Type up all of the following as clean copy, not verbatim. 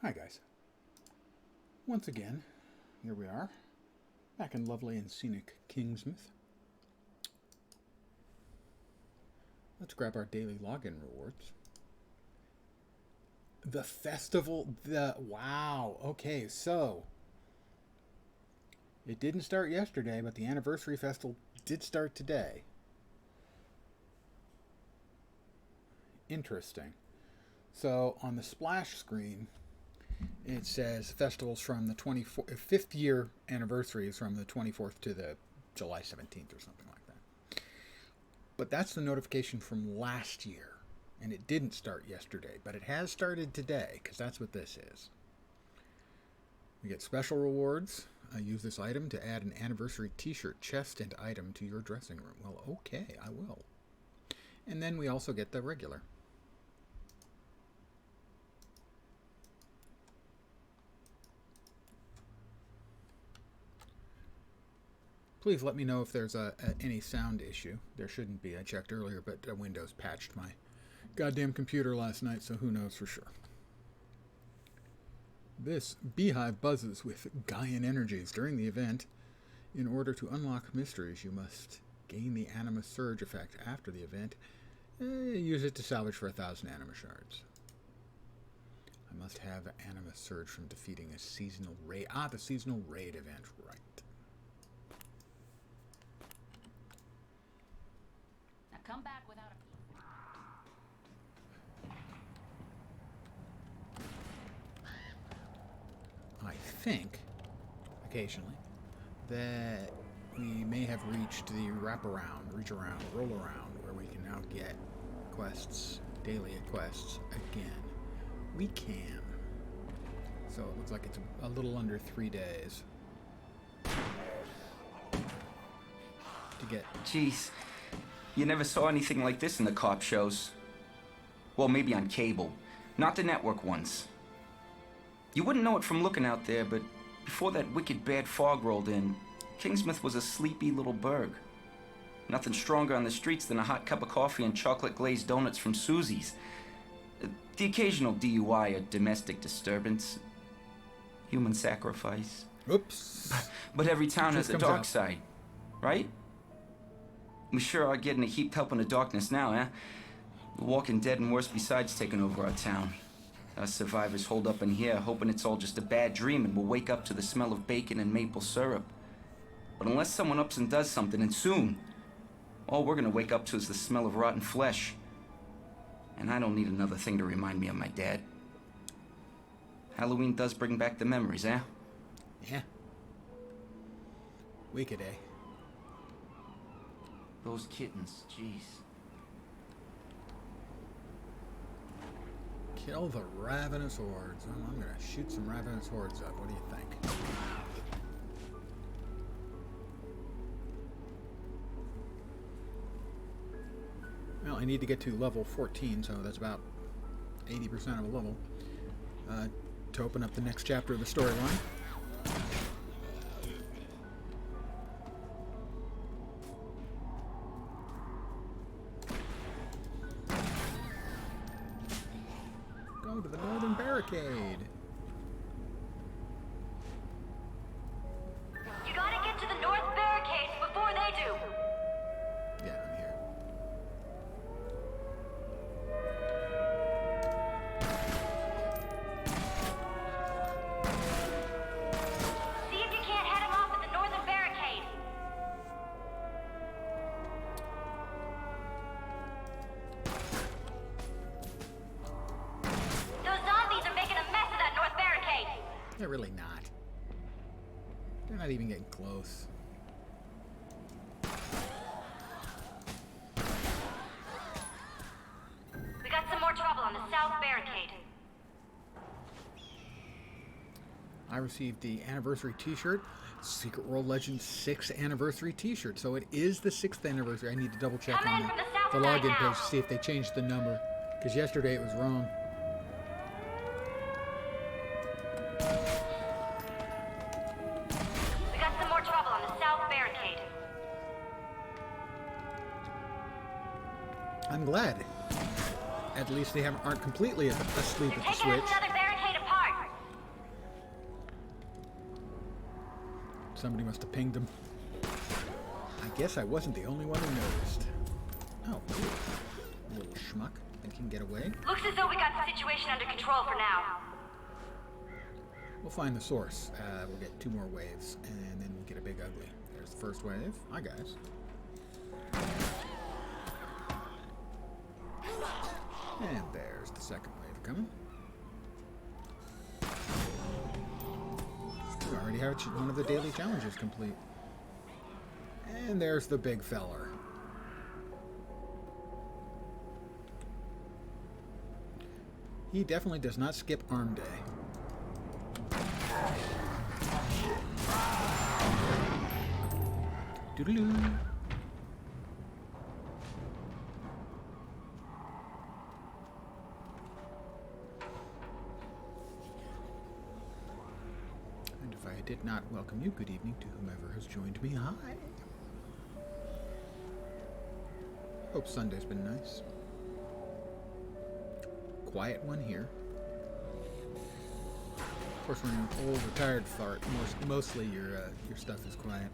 Hi guys. Once again, here we are, back in lovely and scenic Kingsmouth. Let's grab our daily login rewards. The festival, wow, okay, so it didn't start yesterday, but the anniversary festival did start today. Interesting. So on the splash screen, it says festivals from the 5th year anniversary is from the 24th to the July 17th or something like that. But that's the notification from last year, and it didn't start yesterday, but it has started today, because that's what this is. We get special rewards. I use this item to add an anniversary t-shirt, chest, and item to your dressing room. Well, okay, I will. And then we also get the regular. Please let me know if there's any sound issue. There shouldn't be. I checked earlier, but Windows patched my goddamn computer last night, so who knows for sure. This beehive buzzes with Gaian energies during the event. In order to unlock mysteries, you must gain the Anima Surge effect after the event. Use it to salvage for 1,000 Anima Shards. I must have Anima Surge from defeating a seasonal raid. The seasonal raid event, right. Come back without a... I think, occasionally, that we may have reached the reach around, roll around, where we can now get quests, daily quests, again. We can. So it looks like it's a little under 3 days to get... Jeez. You never saw anything like this in the cop shows. Well, maybe on cable. Not the network ones. You wouldn't know it from looking out there, but before that wicked bad fog rolled in, Kingsmouth was a sleepy little burg. Nothing stronger on the streets than a hot cup of coffee and chocolate-glazed donuts from Susie's. The occasional DUI or domestic disturbance. Human sacrifice. Oops. But every town has a dark side, right? We sure are getting a heaped help in the darkness now, eh? The Walking Dead and worse besides taking over our town. Us survivors hold up in here, hoping it's all just a bad dream and we'll wake up to the smell of bacon and maple syrup. But unless someone ups and does something, and soon, all we're gonna wake up to is the smell of rotten flesh. And I don't need another thing to remind me of my dad. Halloween does bring back the memories, eh? Yeah. Wicked, eh? Those kittens, jeez. Kill the ravenous hordes. Well, I'm gonna shoot some ravenous hordes up. What do you think? Well, I need to get to level 14, so that's about 80% of a level to open up the next chapter of the storyline. Go to the northern barricade. You gotta get to the north barricades before they do. Yeah, I'm here. See if you can't head him off at the northern barricade. Those zombies are making a mess of that north barricade. They're really not. They're not even getting close. We got some more trouble on the south barricade. I received the anniversary t-shirt, Secret World Legends 6th anniversary t-shirt. So it is the 6th anniversary. I need to double check Coming on in from the the south side login now. page to see if they changed the number. Because yesterday it was wrong. We got some more trouble on the south barricade. I'm glad. At least they aren't completely asleep They're at the taking switch. another barricade apart. Somebody must have pinged him. I guess I wasn't the only one who noticed. Oh, little schmuck. Think he can get away? Looks as though we got the situation under control for now. We'll find the source. We'll get 2 more waves, and then we'll get a big ugly. There's the first wave. Hi, guys. And there's the second wave coming. We already have one of the daily challenges complete. And there's the big feller. He definitely does not skip arm day. Doodaloo. And if I did not welcome you, good evening to whomever has joined me. Hi. Hope Sunday's been nice. Quiet one here. Of course, when you're an old, retired fart, mostly your stuff is quiet.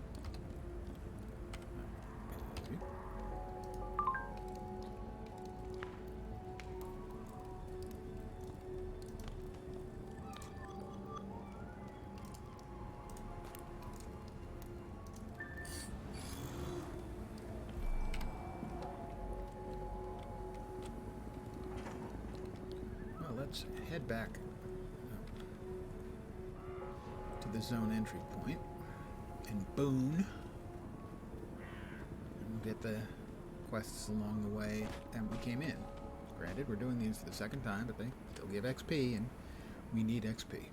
Let's head back to the zone entry point in Boone, and we'll get the quests along the way that we came in. Granted, we're doing these for the second time, but they still give XP, and we need XP.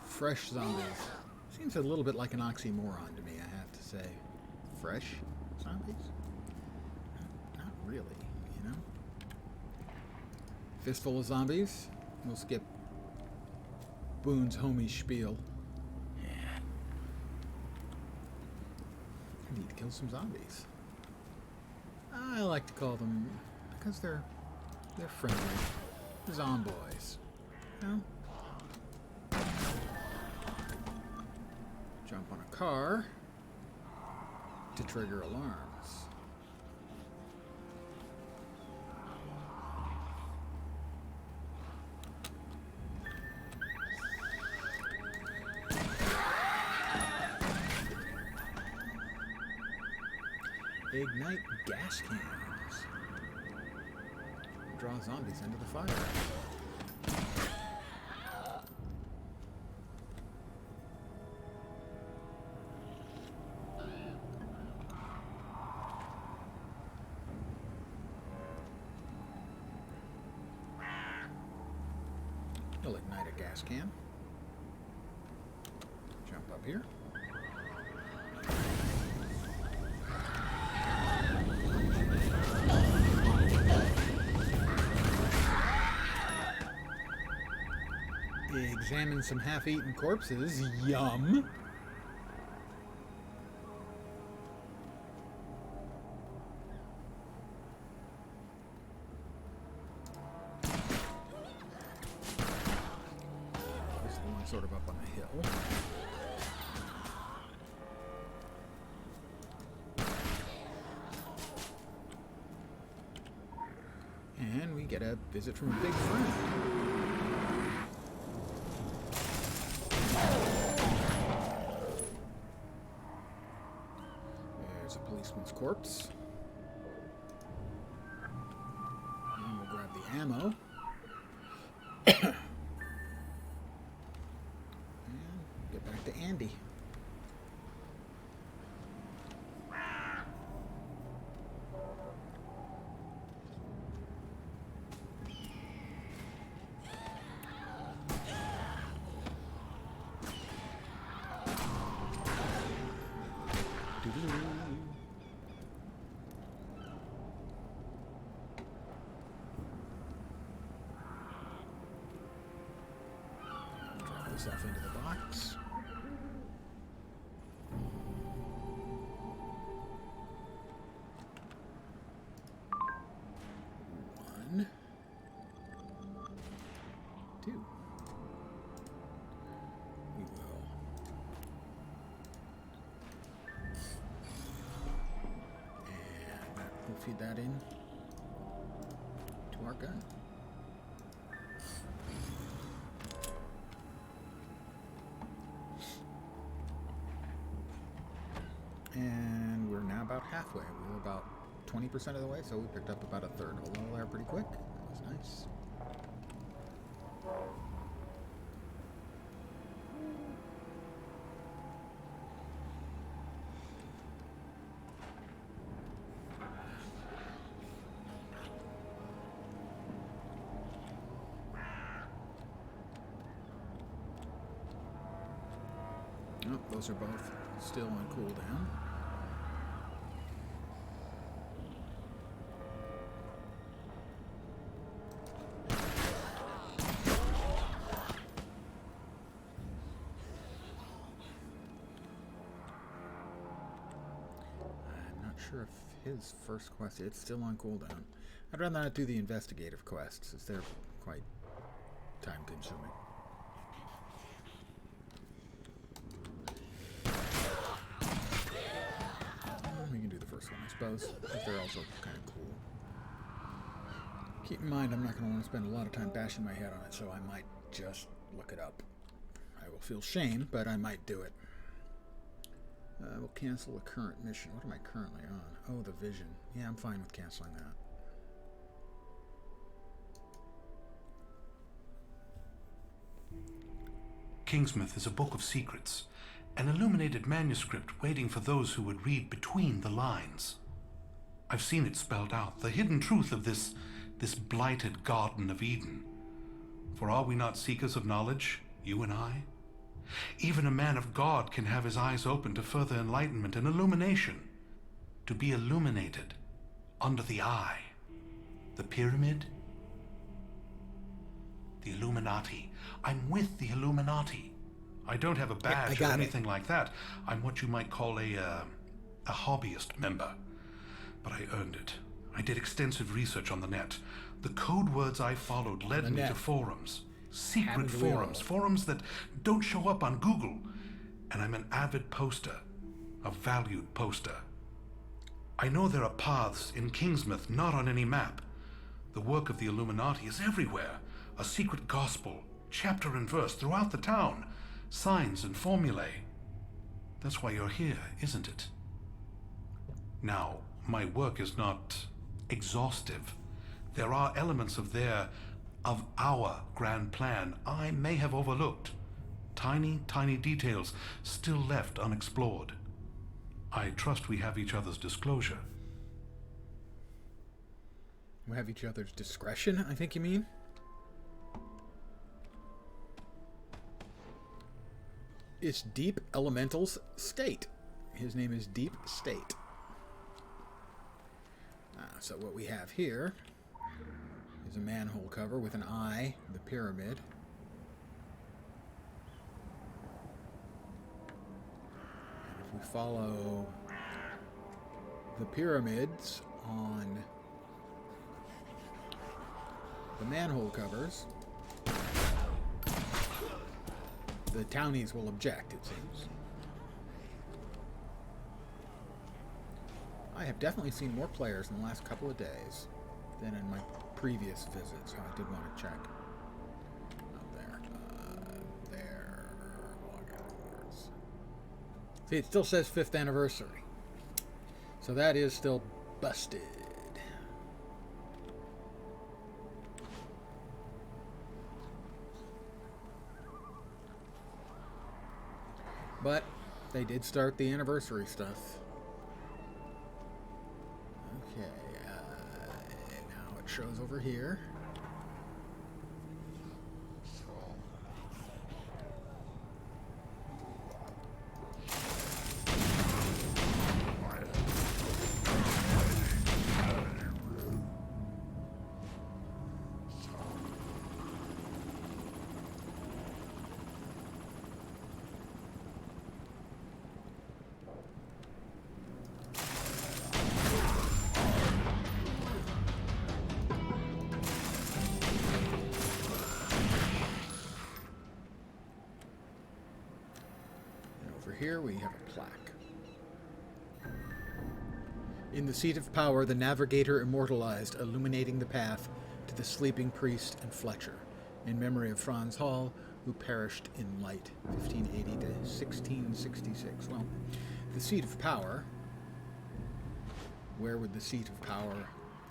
Fresh zombies. Seems a little bit like an oxymoron to me, I have to say. Fresh zombies? Not really, you know? Fistful of zombies. We'll skip Boone's homie spiel. I need to kill some zombies. I like to call them, because they're friendly. Zomboys. You know? Jump on a car to trigger alarms. Ignite gas cans. Draw zombies into the fire. We'll ignite a gas can. Jump up here. Examine some half-eaten corpses. Yum! This is the one sort of up on the hill. And we get a visit from a big friend. There's a policeman's corpse. And we'll grab the ammo. And get back to Andy. myself into the box. One. Two. We will. And we'll feed that in to our gun. And we're now about halfway. We were about 20% of the way, so we picked up about a third of a level there pretty quick. That was nice. Oh, those are both still on cooldown. I'm not sure if his first quest, it's still on cooldown. I'd rather not do the investigative quests, as they're quite time consuming. We can do the first one, I suppose, because they're also kind of cool. Keep in mind, I'm not going to want to spend a lot of time bashing my head on it, so I might just look it up. I will feel shame, but I might do it. We'll cancel the current mission. What am I currently on? Oh, the vision. Yeah, I'm fine with canceling that. Kingsmouth is a book of secrets, an illuminated manuscript waiting for those who would read between the lines. I've seen it spelled out, the hidden truth of this blighted Garden of Eden. For are we not seekers of knowledge, you and I? Even a man of God can have his eyes open to further enlightenment and illumination, to be illuminated under the eye. The pyramid? The Illuminati. I'm with the Illuminati. I don't have a badge or anything like that. I'm what you might call a hobbyist member. But I earned it. I did extensive research on the net. The code words I followed led me to forums. Secret forums. Forums that don't show up on Google. And I'm an avid poster. A valued poster. I know there are paths in Kingsmouth not on any map. The work of the Illuminati is everywhere. A secret gospel, chapter and verse throughout the town. Signs and formulae. That's why you're here, isn't it? Now, my work is not exhaustive. There are elements of our grand plan I may have overlooked. Tiny, tiny details still left unexplored. I trust we have each other's disclosure. We have each other's discretion, I think you mean? It's Deep Elemental's State. His name is Deep State. So what we have here is a manhole cover with an eye, the pyramid. And if we follow the pyramids on the manhole covers, the townies will object, it seems. I have definitely seen more players in the last couple of days than in my previous visits. I did want to check. Up there. There. See, it still says 5th anniversary. So that is still busted. But they did start the anniversary stuff. Okay, now it shows over here. over here, we have a plaque. In the seat of power, the navigator immortalized, illuminating the path to the sleeping priest and Fletcher, in memory of Franz Hall, who perished in light, 1580 to 1666. Well, the seat of power, where would the seat of power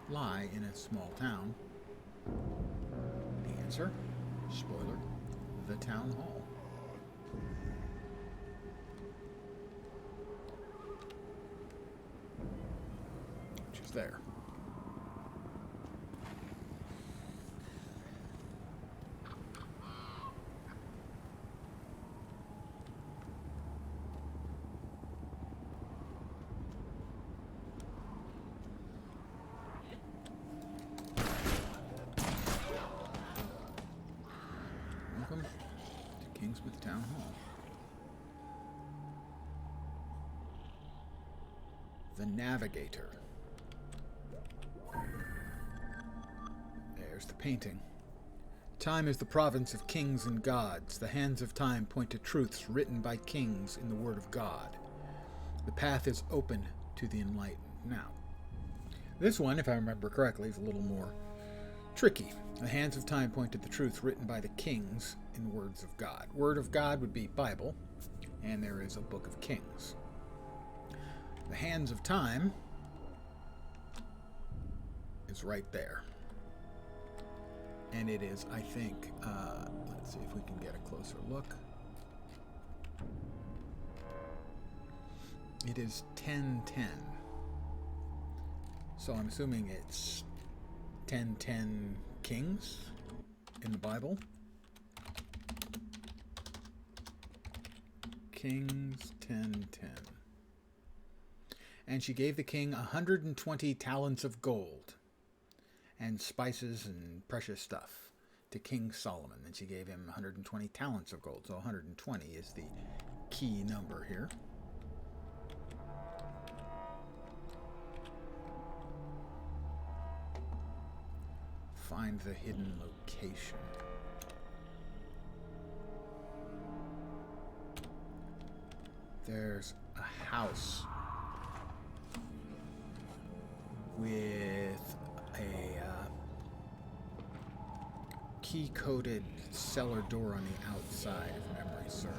lie in a small town? The answer, spoiler, the town hall. Which is there. Welcome to Kingsmouth Town Hall. The Navigator. There's the painting. Time is the province of kings and gods. The hands of time point to truths written by kings in the word of God. The path is open to the enlightened. Now, this one, if I remember correctly, is a little more tricky. The hands of time point to the truth written by the kings in the words of God. Word of God would be Bible, and there is a book of Kings. The hands of time is right there. And it is, I think, let's see if we can get a closer look. It is 1010. So I'm assuming it's 1010 kings in the Bible. Kings 1010. And she gave the king 120 talents of gold and spices and precious stuff to King Solomon. And she gave him 120 talents of gold. So 120 is the key number here. Find the hidden location. There's a house with a key-coded cellar door on the outside, if memory serves.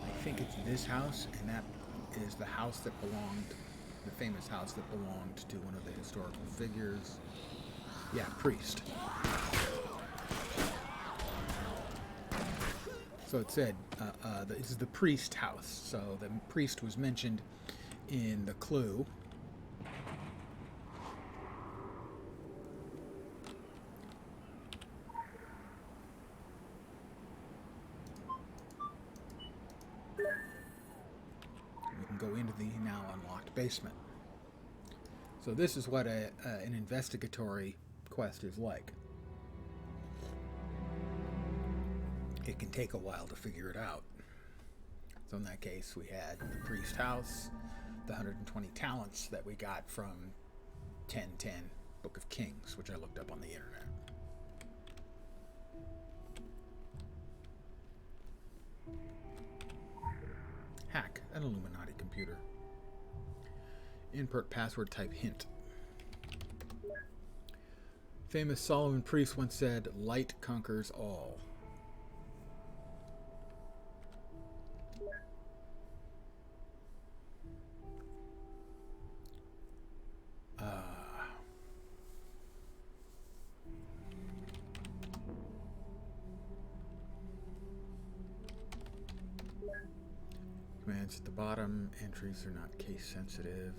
I think it's this house, and that is the house that belonged, the famous house that belonged to one of the historical figures. Yeah, priest. So it said, this is the priest house. So the priest was mentioned in the clue. We can go into the now unlocked basement. So this is what an investigatory quest is like. It can take a while to figure it out. So in that case, we had the priest house, the 120 talents that we got from 1010 Book of Kings, which I looked up on the internet. Hack an Illuminati computer. Input password type hint. Famous Solomon priest once said, "Light conquers all." Commands at the bottom. Entries are not case sensitive.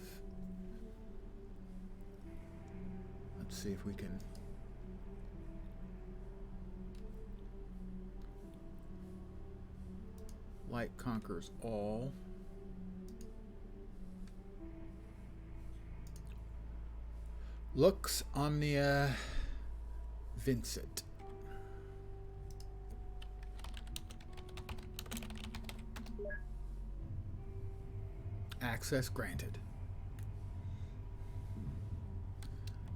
Let's see if we can. Light conquers all. Lux omnia vincit. Access granted.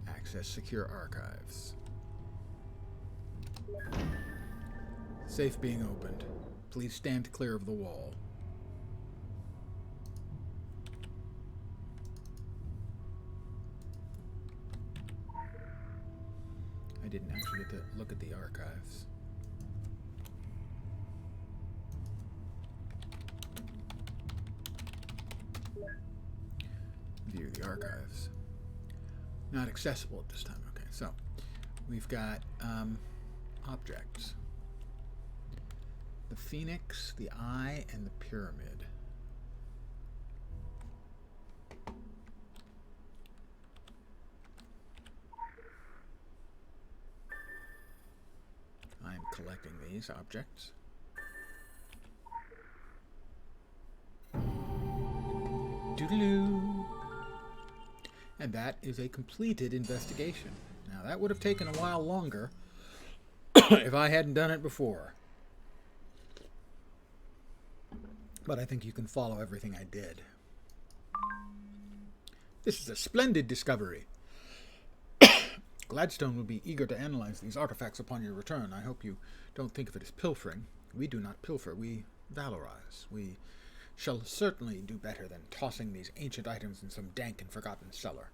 Access secure archives. Safe being opened. Please stand clear of the wall. I didn't actually get to look at the archives. View the archives. Not accessible at this time. Okay, so we've got objects. The Phoenix, the Eye, and the Pyramid. I'm collecting these objects. Doodaloo. And that is a completed investigation. Now, that would have taken a while longer if I hadn't done it before. But I think you can follow everything I did. This is a splendid discovery. Gladstone will be eager to analyze these artifacts upon your return. I hope you don't think of it as pilfering. We do not pilfer, we valorize. We shall certainly do better than tossing these ancient items in some dank and forgotten cellar.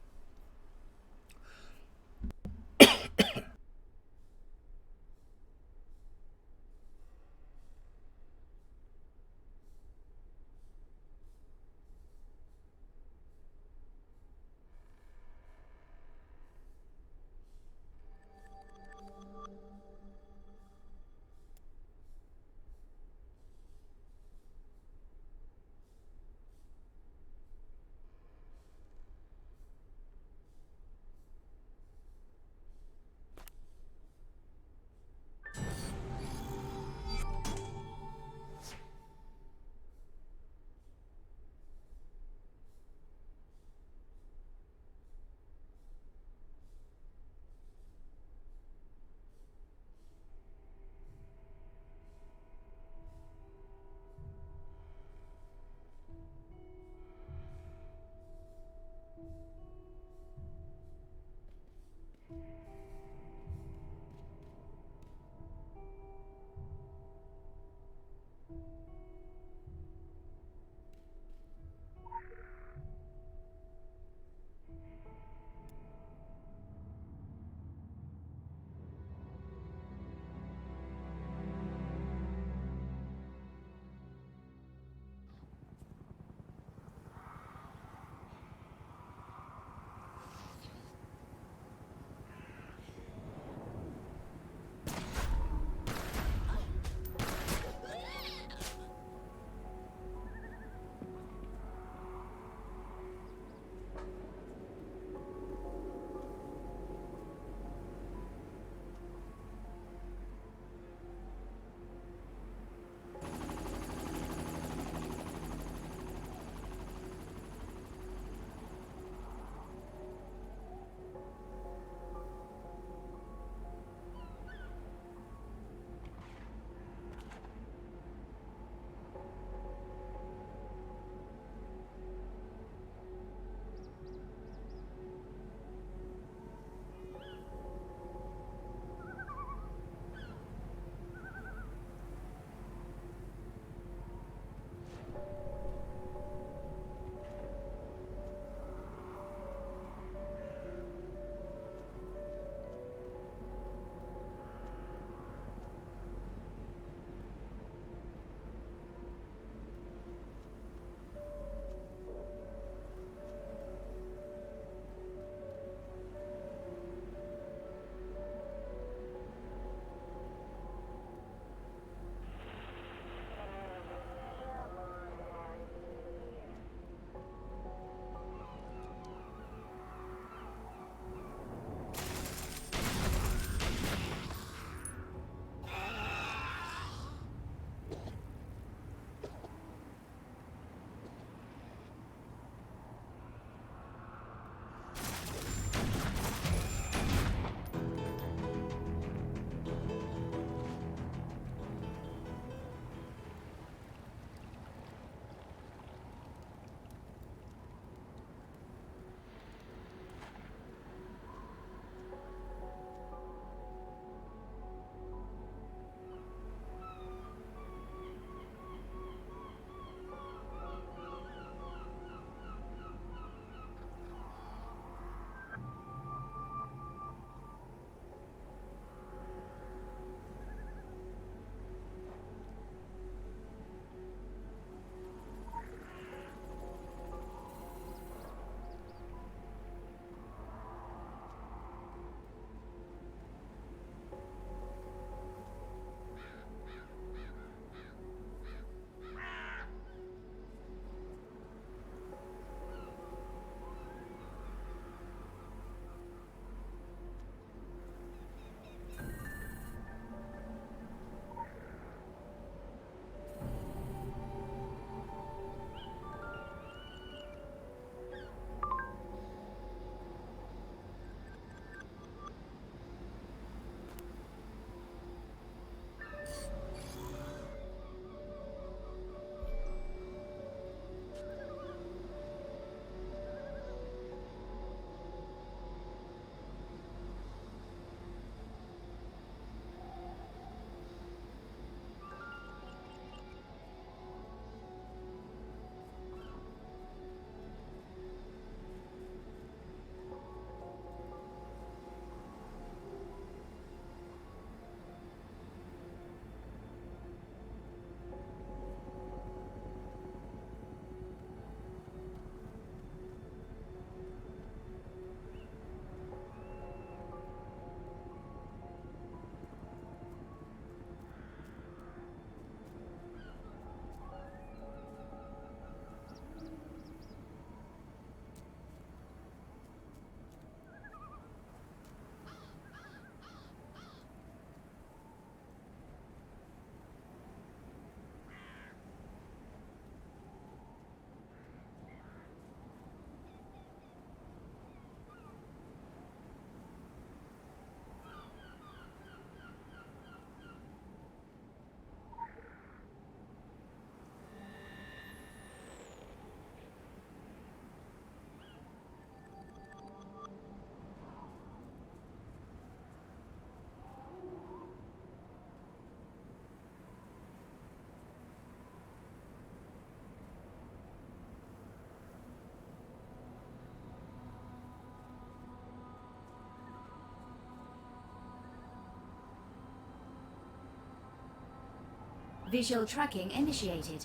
Visual tracking initiated.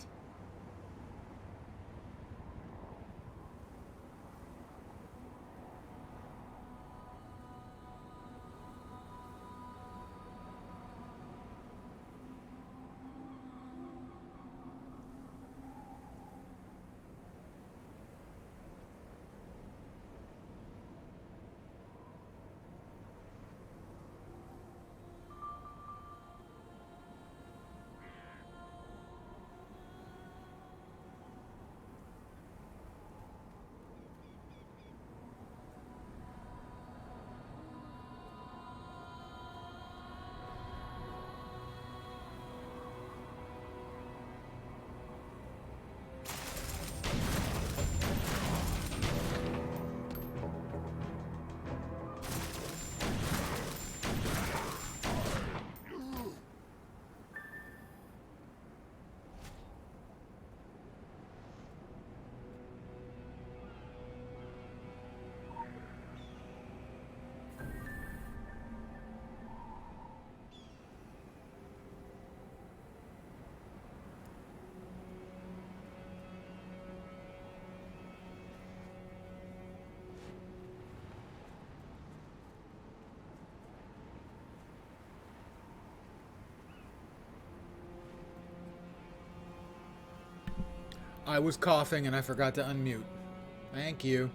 I was coughing and I forgot to unmute. Thank you.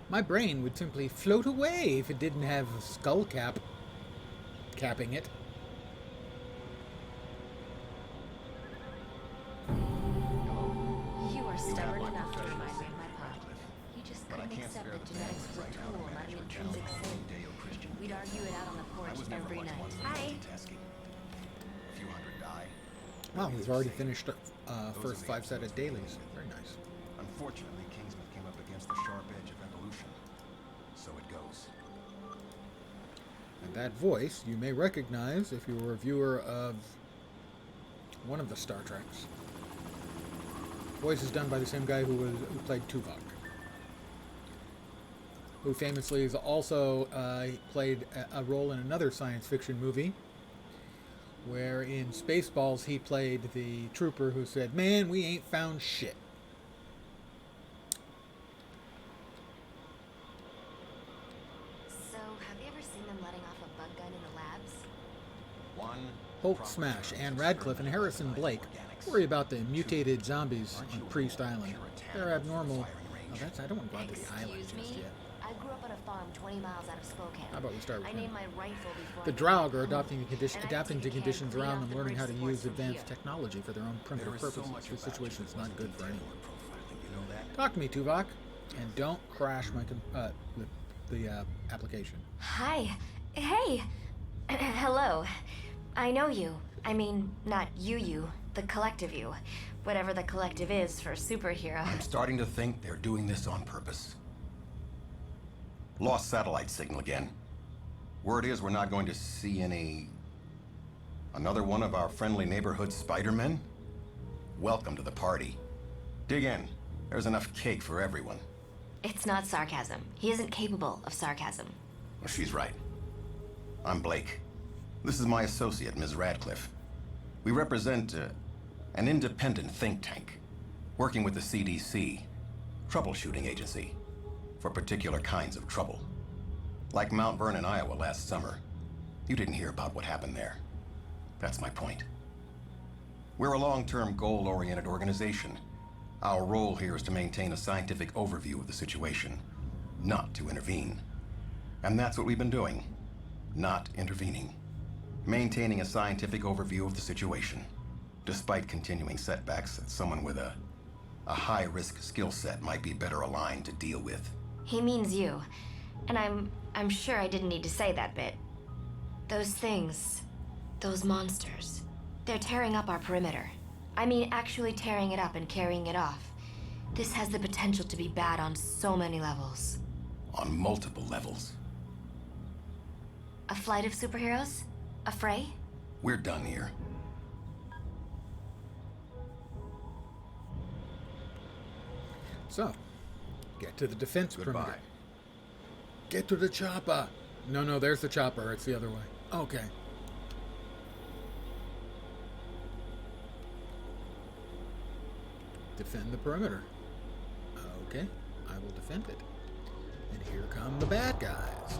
My brain would simply float away if it didn't have a skull cap capping it. You are stubborn enough to remind me of my pop. You just couldn't accept that genetics was a tool, not an intrinsic sin. We'd argue it out on the porch every night. Hi. Wow, he's already finished first 5 set of dailies. Very nice. Unfortunately, Kingsman came up against the sharp edge of evolution. So it goes. And that voice you may recognize if you're a viewer of one of the Star Treks. Voice is done by the same guy who played Tuvok, who famously is also played a role in another science fiction movie, where in Spaceballs he played the trooper who said, "Man, we ain't found shit." So, have you ever seen them letting off a bug gun in the labs? Hulk Smash, Anne Radcliffe, and Harrison Blake worry about the mutated zombies on Priest Island. They're abnormal. Oh, I don't want to go out to the island Excuse just me? yet. I grew up on a farm 20 miles out of Spokane. How about we start with I him? named my rifle before The I Draug knew are it. adapting to And I conditions clean around off them, the learning how to bridge use supports advanced Sophia. technology for their own primitive purposes. This situation is not good for anyone. Profiling, you know that? Talk to me, Tuvok, and don't crash my the application. Hi. Hey. Hello. I know you. I mean, not you, the collective you. Whatever the collective is for superhero. I'm starting to think they're doing this on purpose. Lost satellite signal again. Word is we're not going to see another one of our friendly neighborhood Spider-Men? Welcome to the party. Dig in. There's enough cake for everyone. It's not sarcasm. He isn't capable of sarcasm. Well, she's right. I'm Blake. This is my associate, Ms. Radcliffe. We represent an independent think tank, working with the CDC, troubleshooting agency, for particular kinds of trouble. Like Mount Vernon, Iowa last summer. You didn't hear about what happened there. That's my point. We're a long-term, goal-oriented organization. Our role here is to maintain a scientific overview of the situation, not to intervene. And that's what we've been doing. Not intervening. Maintaining a scientific overview of the situation, despite continuing setbacks that someone with a high-risk skill set might be better aligned to deal with. He means you. And I'm sure I didn't need to say that bit. Those things, those monsters, they're tearing up our perimeter. I mean, actually tearing it up and carrying it off. This has the potential to be bad on so many levels. On multiple levels. A flight of superheroes? A fray? We're done here. So, Get to the defense perimeter. Goodbye. Get to the chopper. No, there's the chopper. It's the other way. Okay. Defend the perimeter. Okay, I will defend it. And here come the bad guys.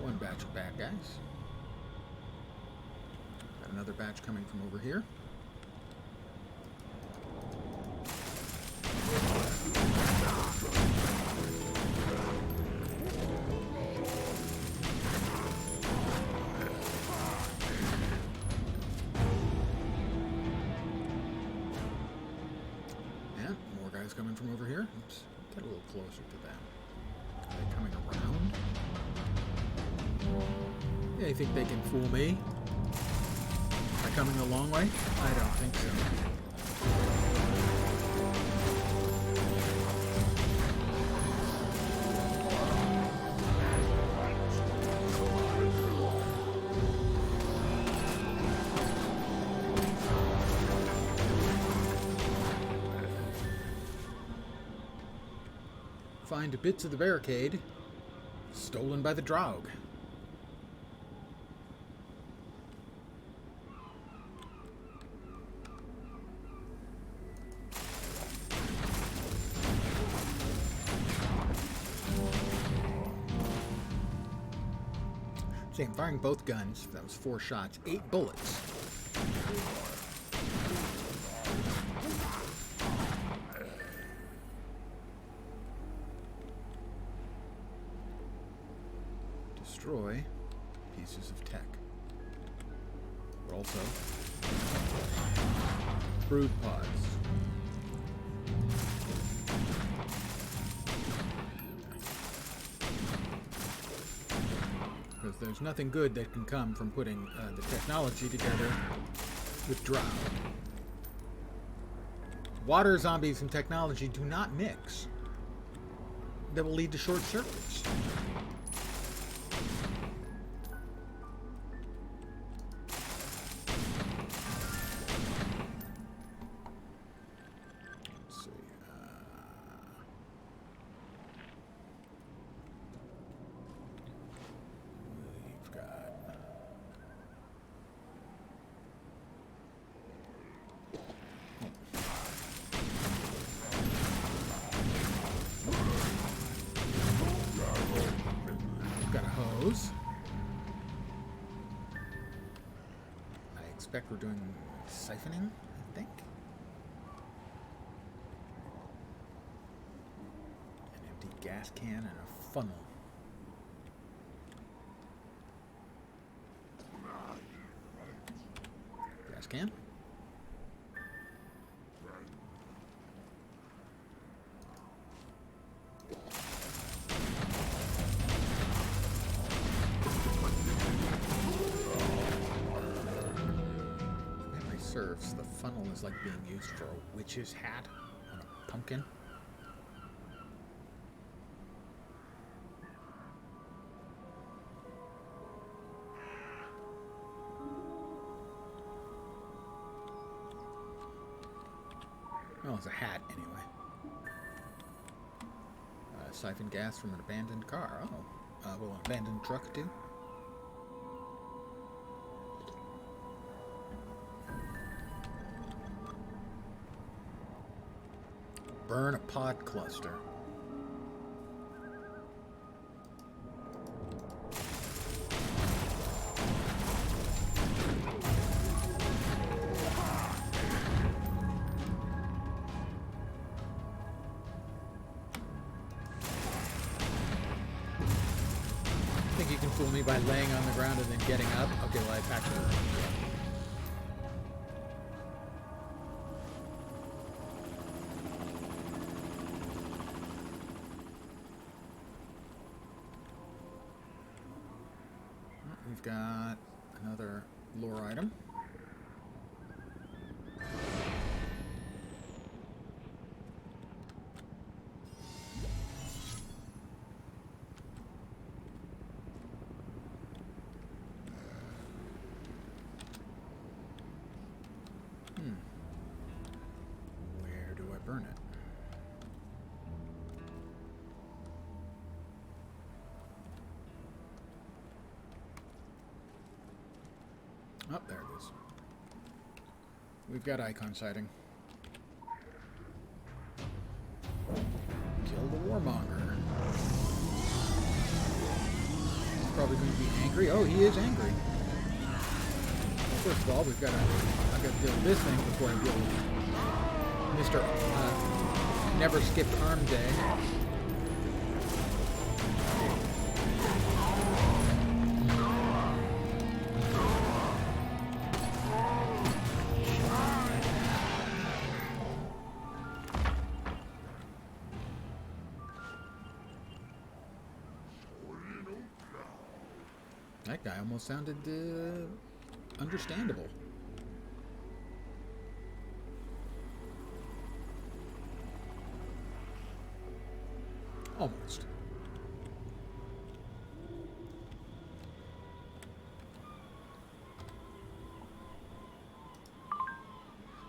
One batch of bad guys. Got another batch coming from over here. And more guys coming from over here. Oops, get a little closer to them. Are they coming around? Yeah, you think they can fool me? Am I coming a long way? I don't think so. Find bits of the barricade stolen by the Draug. See, I'm firing both guns. That was 4 shots, 8 bullets. Destroy pieces of tech. But also brood pods. Because there's nothing good that can come from putting the technology together with Drow. Water zombies and technology do not mix. That will lead to short circuits. I expect we're doing siphoning, I think. An empty gas can and a funnel. Gas can. Serves, the funnel is like being used for a witch's hat on a pumpkin. Well, it's a hat anyway. Siphon gas from an abandoned car. Oh, well, an abandoned truck too. Burn a pod cluster. Think you can fool me by laying on the ground and then getting up? Okay, well, I've actually... We've got another lore item. Oh, there it is. We've got icon sighting. Kill the warmonger. He's probably going to be angry. Oh, he is angry. Well, first of all, I've got to deal with this thing before I deal with Mr. Never Skip Arm Day. That guy almost sounded understandable. Almost.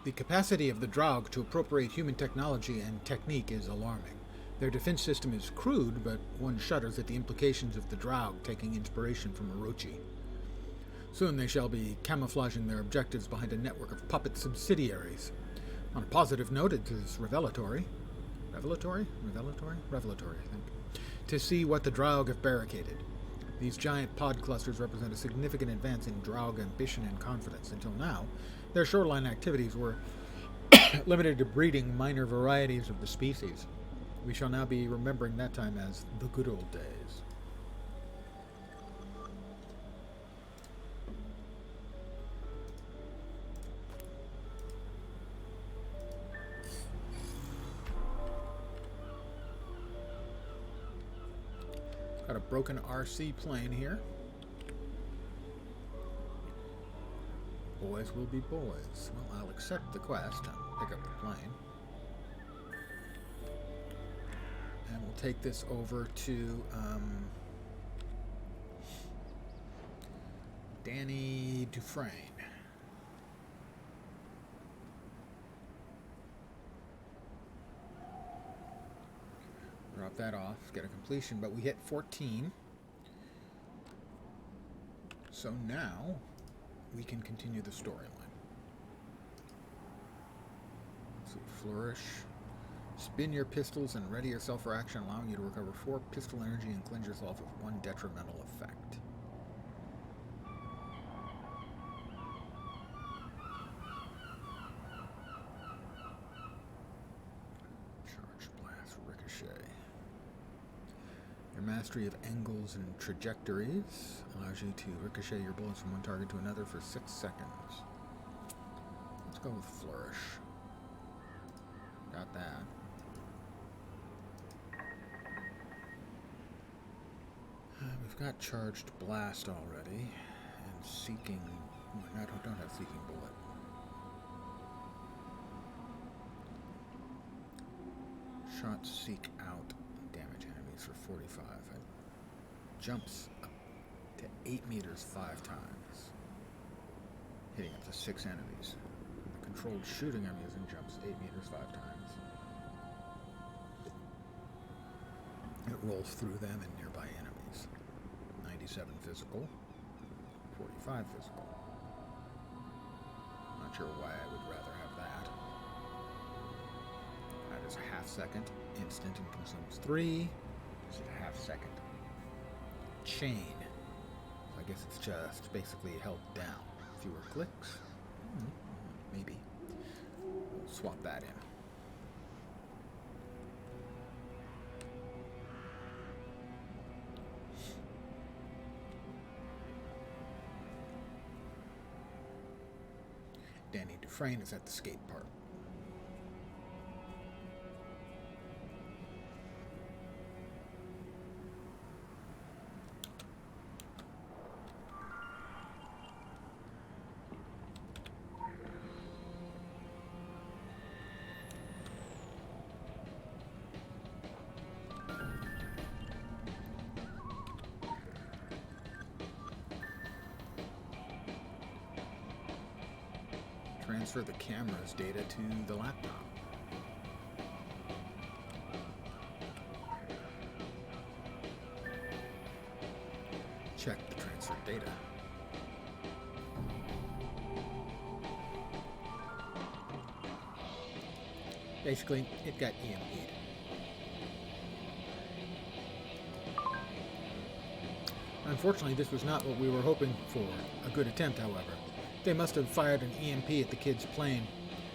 The capacity of the Draug to appropriate human technology and technique is alarming. Their defense system is crude, but one shudders at the implications of the Draug taking inspiration from Orochi. Soon they shall be camouflaging their objectives behind a network of puppet subsidiaries. On a positive note, it is revelatory, I think, to see what the Draug have barricaded. These giant pod clusters represent a significant advance in Draug ambition and confidence. Until now, their shoreline activities were limited to breeding minor varieties of the species. We shall now be remembering that time as the good old days. Got a broken RC plane here. Boys will be boys. Well, I'll accept the quest and pick up the plane. And we'll take this over to Danny Dufresne. Drop that off, get a completion, but we hit 14. So now we can continue the storyline. So flourish. Spin your pistols and ready yourself for action, allowing you to recover 4 pistol energy and cleanse yourself of 1 detrimental effect. Charge, blast, ricochet. Your mastery of angles and trajectories allows you to ricochet your bullets from one target to another for 6 seconds. Let's go with flourish. Got that. We've got charged blast already, and seeking. I don't have seeking bullet. Shots seek out damage enemies for 45. It jumps up to 8 meters 5 times, hitting up to 6 enemies. The controlled shooting I'm using jumps 8 meters 5 times. It rolls through them and nearby enemies. 97 physical, 45 physical. Not sure why I would rather have that. That is a half second. Instant and consumes 3. This is a half second. Chain. So I guess it's just basically held down. Fewer clicks? Maybe. We'll swap that in. Danny Dufresne is at the skate park. Transfer the camera's data to the laptop. Check the transferred data. Basically, it got EMP'd. Unfortunately, this was not what we were hoping for. A good attempt, however. They must have fired an EMP at the kid's plane,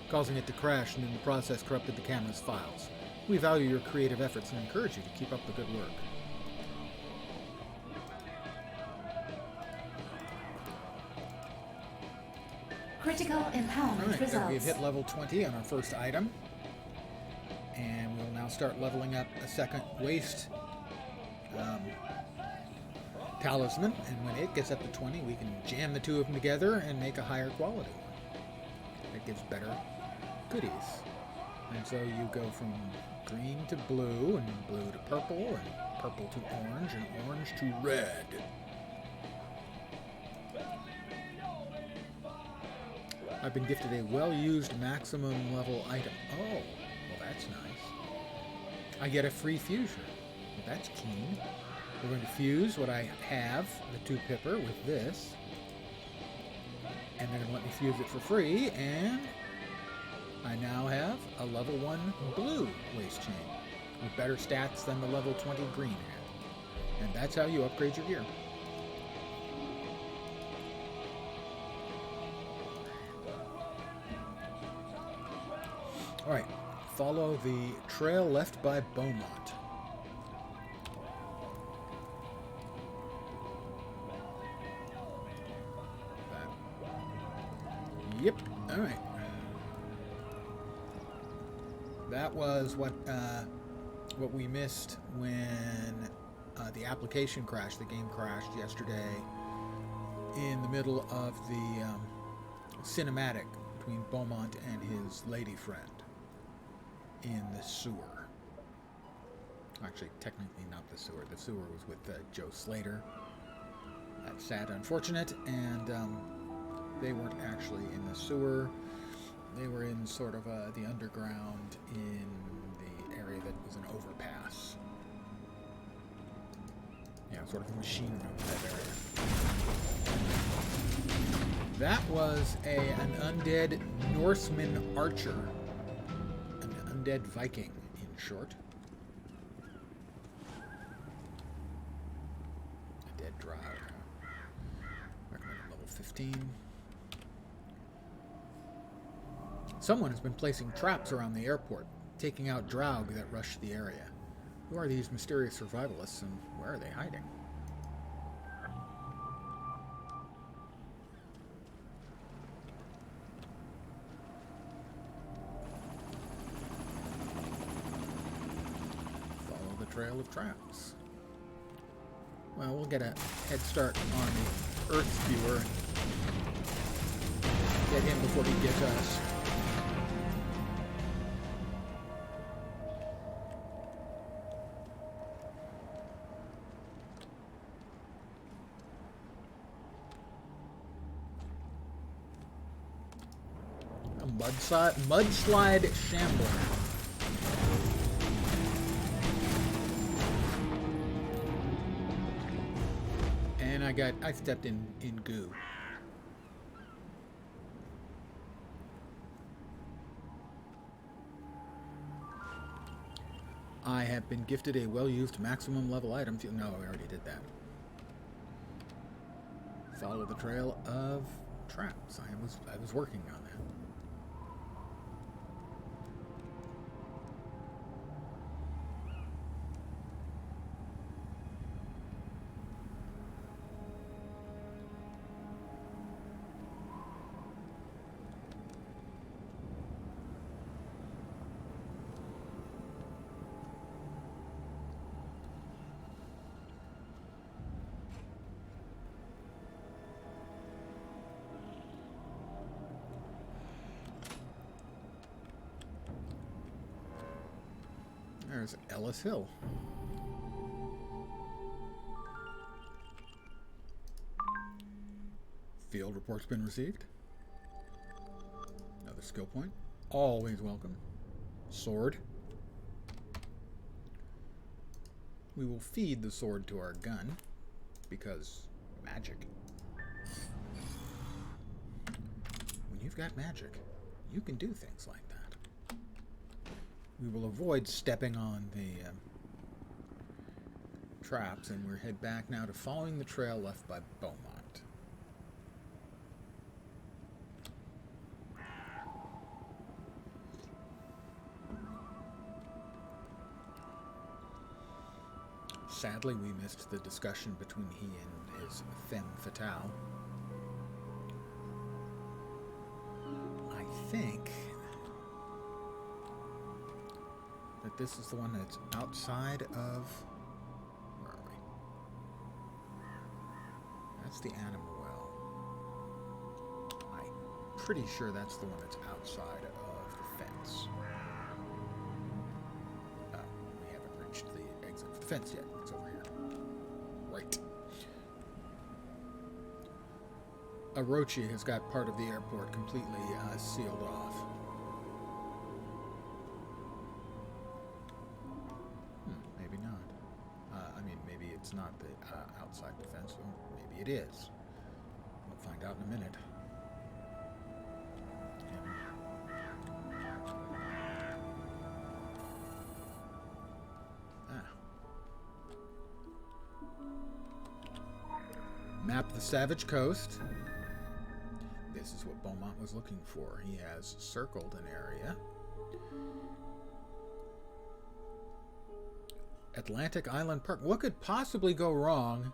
causing it to crash, and in the process corrupted the camera's files. We value your creative efforts and encourage you to keep up the good work. Critical empowerment Alright, results. we've hit level 20 on our first item. And we'll now start leveling up a second waste talisman. And when it gets up to 20, we can jam the two of them together and make a higher quality one. That gives better goodies. And so you go from green to blue, and blue to purple, and purple to orange, and orange to red. I've been gifted a well-used maximum level item. Oh, well that's nice. I get a free fuser. Well, that's keen. We're going to fuse what I have, the 2 pipper, with this. And they're going to let me fuse it for free, and I now have a level 1 blue waste chain with better stats than the level 20 green had. And that's how you upgrade your gear. Alright, follow the trail left by Beaumont. Yep, alright. That was what we missed when the application crashed. The game crashed yesterday in the middle of the cinematic between Beaumont and his lady friend in the sewer. Actually, technically not the sewer. The sewer was with Joe Slater. That's sad, unfortunate, and they weren't actually in the sewer. They were in sort of the underground in the area that was an overpass. Yeah, sort of a machine room type area. That was an undead Norseman archer. An undead Viking, in short. A dead drow. Recommended level 15. Someone has been placing traps around the airport, taking out Draug that rush the area. Who are these mysterious survivalists, and where are they hiding? Follow the trail of traps. Well, we'll get a head start on the Earth viewer and get him before he gets us. Mudslide Shambler. And I stepped in goo. I have been gifted a well-used maximum level item. No, we already did that. Follow the trail of traps. I was working on that. There's Ellis Hill. Field report's been received. Another skill point. Always welcome. Sword. We will feed the sword to our gun, because magic. When you've got magic, you can do things like that. we will avoid stepping on the traps, and we'll head back now to following the trail left by Beaumont. Sadly, we missed the discussion between he and his femme fatale. I think that this is the one that's outside of... Where are we? That's the animal well. I'm pretty sure that's the one that's outside of the fence. Oh, we haven't reached the exit of the fence yet. It's over here. Right. Orochi has got part of the airport completely sealed off. Maybe not. I mean, maybe it's not the outside defense. Or maybe it is. We'll find out in a minute. Map the Savage Coast. This is what Beaumont was looking for. He has circled an area. Atlantic Island Park. What could possibly go wrong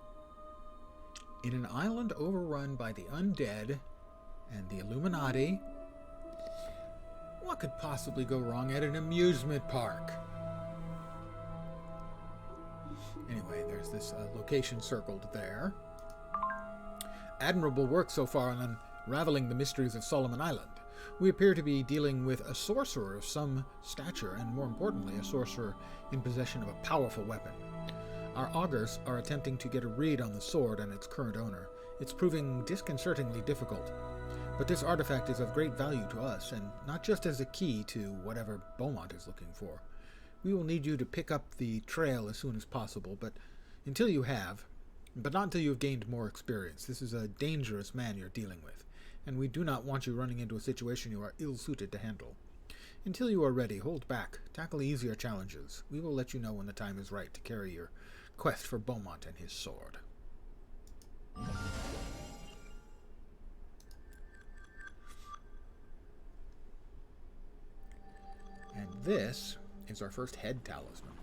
in an island overrun by the undead and the Illuminati? What could possibly go wrong at an amusement park? Anyway, there's this location circled there. Admirable work so far on unraveling the mysteries of Solomon Island. We appear to be dealing with a sorcerer of some stature, and more importantly, a sorcerer in possession of a powerful weapon. Our augurs are attempting to get a read on the sword and its current owner. It's proving disconcertingly difficult. But this artifact is of great value to us, and not just as a key to whatever Beaumont is looking for. We will need you to pick up the trail as soon as possible, but not until you have gained more experience. This is a dangerous man you're dealing with, and we do not want you running into a situation you are ill-suited to handle. Until you are ready, hold back. Tackle easier challenges. We will let you know when the time is right to carry your quest for Beaumont and his sword. And this is our first head talisman.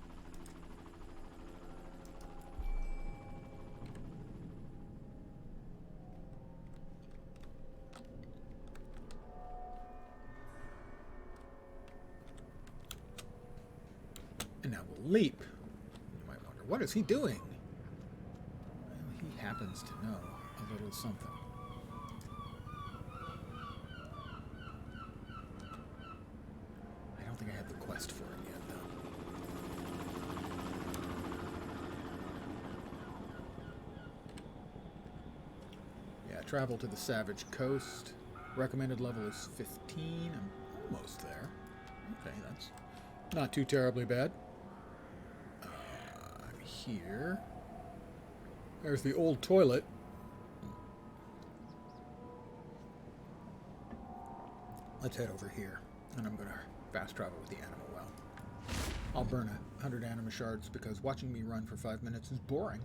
And now we'll leap. You might wonder, what is he doing? Well, he happens to know a little something. I don't think I have the quest for it yet, though. Yeah, travel to the Savage Coast. Recommended level is 15. I'm almost there. Okay, that's not too terribly bad. Here. There's the old toilet. Let's head over here. And I'm going to fast travel with the animal well. I'll burn 100 anima shards because watching me run for 5 minutes is boring.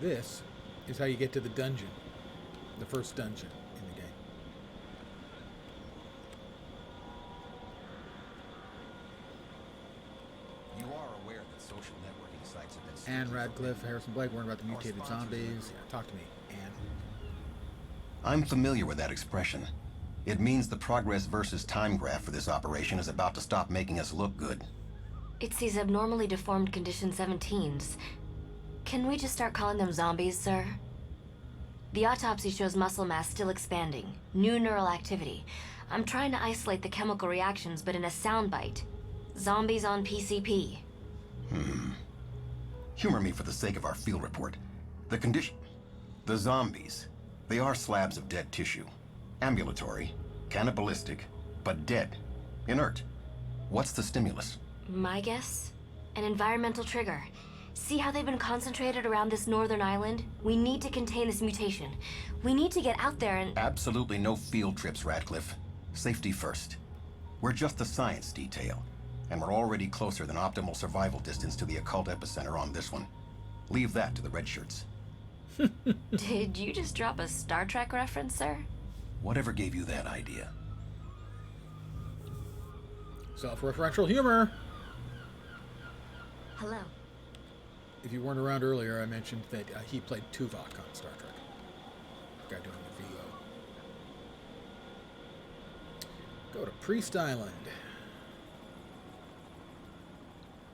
This is how you get to the dungeon. The first dungeon in the game. You are aware that social networking sites have been... Anne Radcliffe, Harrison Blake, worrying about the mutated zombies. Yeah, talk to me, Anne. I'm familiar with that expression. It means the progress versus time graph for this operation is about to stop making us look good. It's these abnormally deformed Condition 17s. Can we just start calling them zombies, sir? The autopsy shows muscle mass still expanding, new neural activity. I'm trying to isolate the chemical reactions, but in a soundbite. Zombies on PCP. Humor me for the sake of our field report. The zombies, they are slabs of dead tissue. Ambulatory, cannibalistic, but dead, inert. What's the stimulus? My guess? An environmental trigger. See how they've been concentrated around this northern island? We need to contain this mutation. We need to get out there and... Absolutely no field trips, Radcliffe. Safety first. We're just a science detail, and we're already closer than optimal survival distance to the occult epicenter on this one. Leave that to the redshirts. Did you just drop a Star Trek reference, sir? Whatever gave you that idea? Self-referential humor. Hello. If you weren't around earlier, I mentioned that he played Tuvok on Star Trek. The guy doing the VO. Go to Priest Island.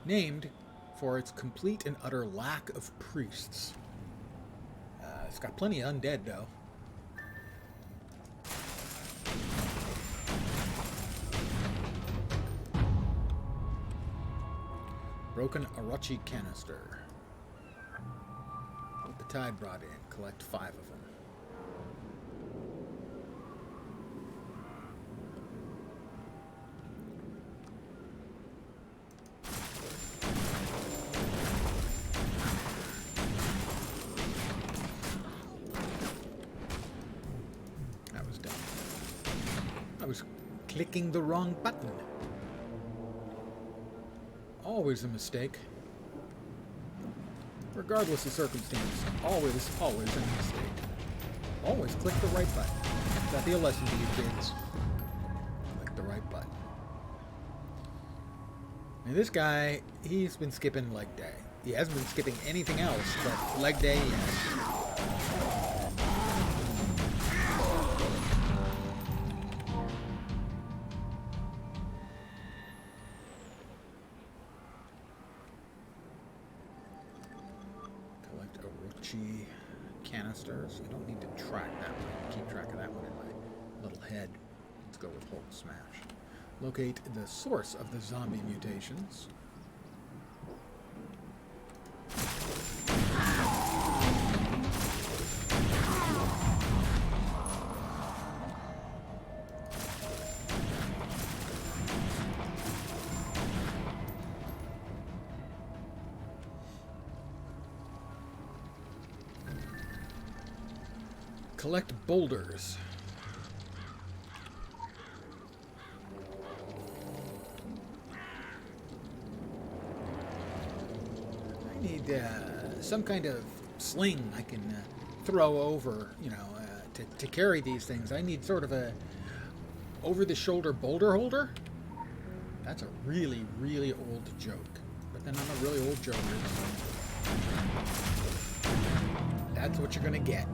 Named for its complete and utter lack of priests. It's got plenty of undead, though. Broken Orochi canister. What the tide brought in. Collect 5 of them. That was dumb. I was clicking the wrong button. Always a mistake. Regardless of circumstance, always a mistake. Always click the right button. That'd be a lesson to you kids. Click the right button. And this guy, he's been skipping leg day. He hasn't been skipping anything else, but leg day, yes. Canisters. I don't need to track that one. Keep track of that one in my little head. Let's go with Hold Smash. Locate the source of the zombie mutations. Collect boulders. I need some kind of sling I can throw over, to carry these things. I need sort of a over-the-shoulder boulder holder. That's a really, really old joke. But then I'm a really old joker, so that's what you're gonna get.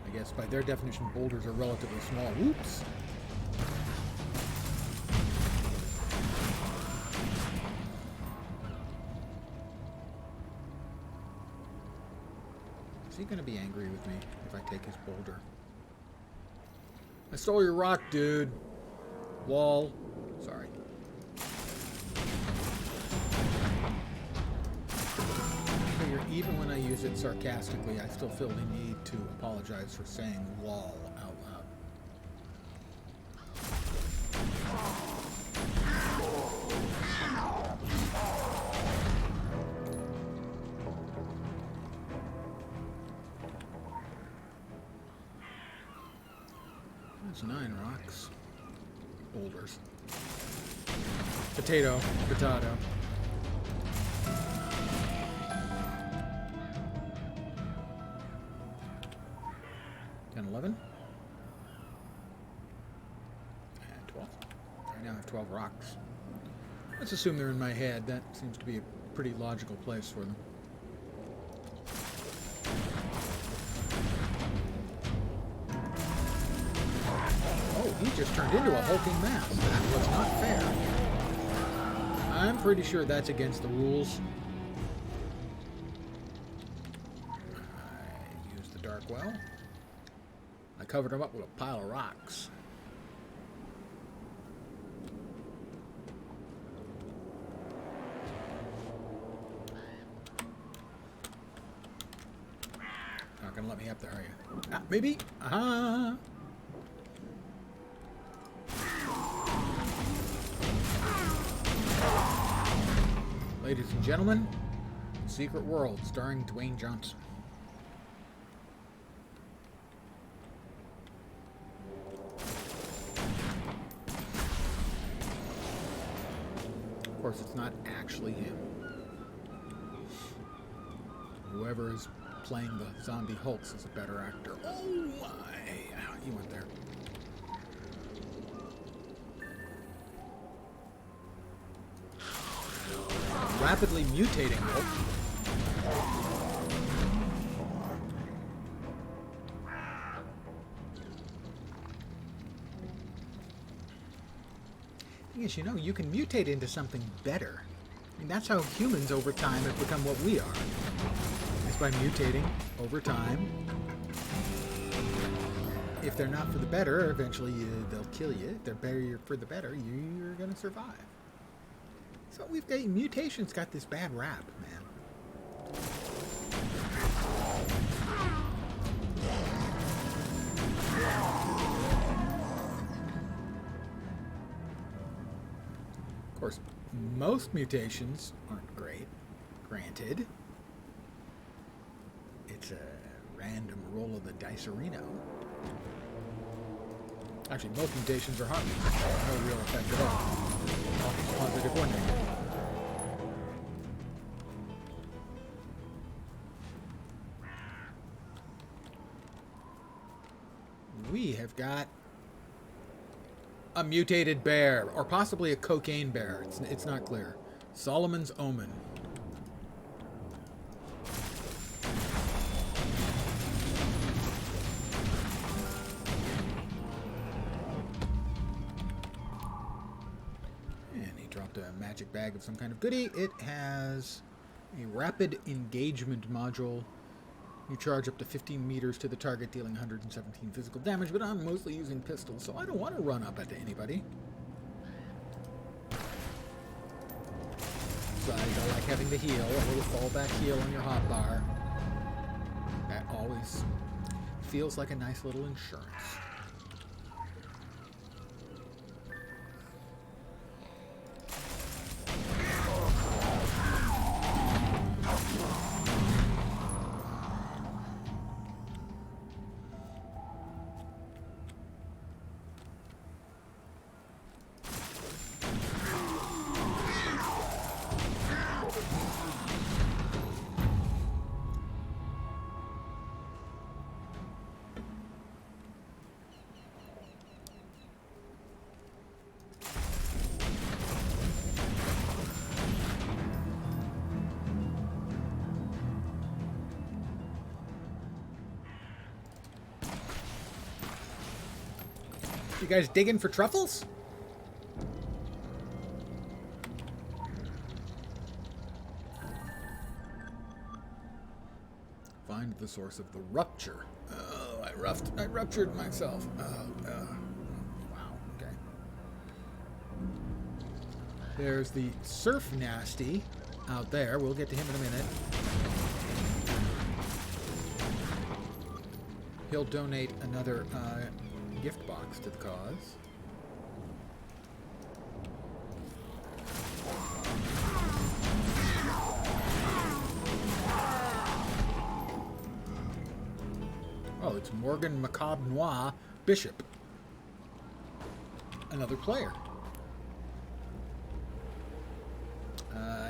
I guess by their definition, boulders are relatively small. Whoops! Is he gonna be angry with me if I take his boulder? I stole your rock, dude. Wall. Sorry. Even when I use it sarcastically, I still feel the need to apologize for saying wall out loud. That's 9 rocks. Boulders. Potato. Potato. 11 and 12. I now have 12 rocks. Let's assume they're in my head. That seems to be a pretty logical place for them. Oh, he just turned into a hulking mass. That was not fair. I'm pretty sure that's against the rules. I used the dark well. I covered them up with a pile of rocks. Not gonna let me up there, are you? Ah, maybe? Ah. Ladies and gentlemen, Secret World, starring Dwayne Johnson. Of course, it's not actually him. Whoever is playing the zombie Hulks is a better actor. Oh my! He went there. Rapidly mutating Hulk. Thing is, you know, you can mutate into something better. I mean, that's how humans over time have become what we are. It's by mutating over time. If they're not for the better, eventually they'll kill you. If they're better for the better, you're going to survive. So we've got mutation's got this bad rap, man. Of course, most mutations aren't great. Granted, it's a random roll of the dice-erino. Actually, most mutations are harmless. No real effect at all. Positive or negative. We have got a mutated bear, or possibly a cocaine bear. It's not clear. Solomon's Omen. A magic bag of some kind of goodie. It has a rapid engagement module. You charge up to 15 meters to the target, dealing 117 physical damage, but I'm mostly using pistols, so I don't want to run up at anybody. Besides, I like having the heal, a little fallback heal on your hotbar. That always feels like a nice little insurance. You guys digging for truffles? Find the source of the rupture. Oh, I ruptured myself. Wow, okay. There's the Surf Nasty out there. We'll get to him in a minute. He'll donate another gift box to the cause. Oh, it's Morgan Macabre Noir Bishop. Another player.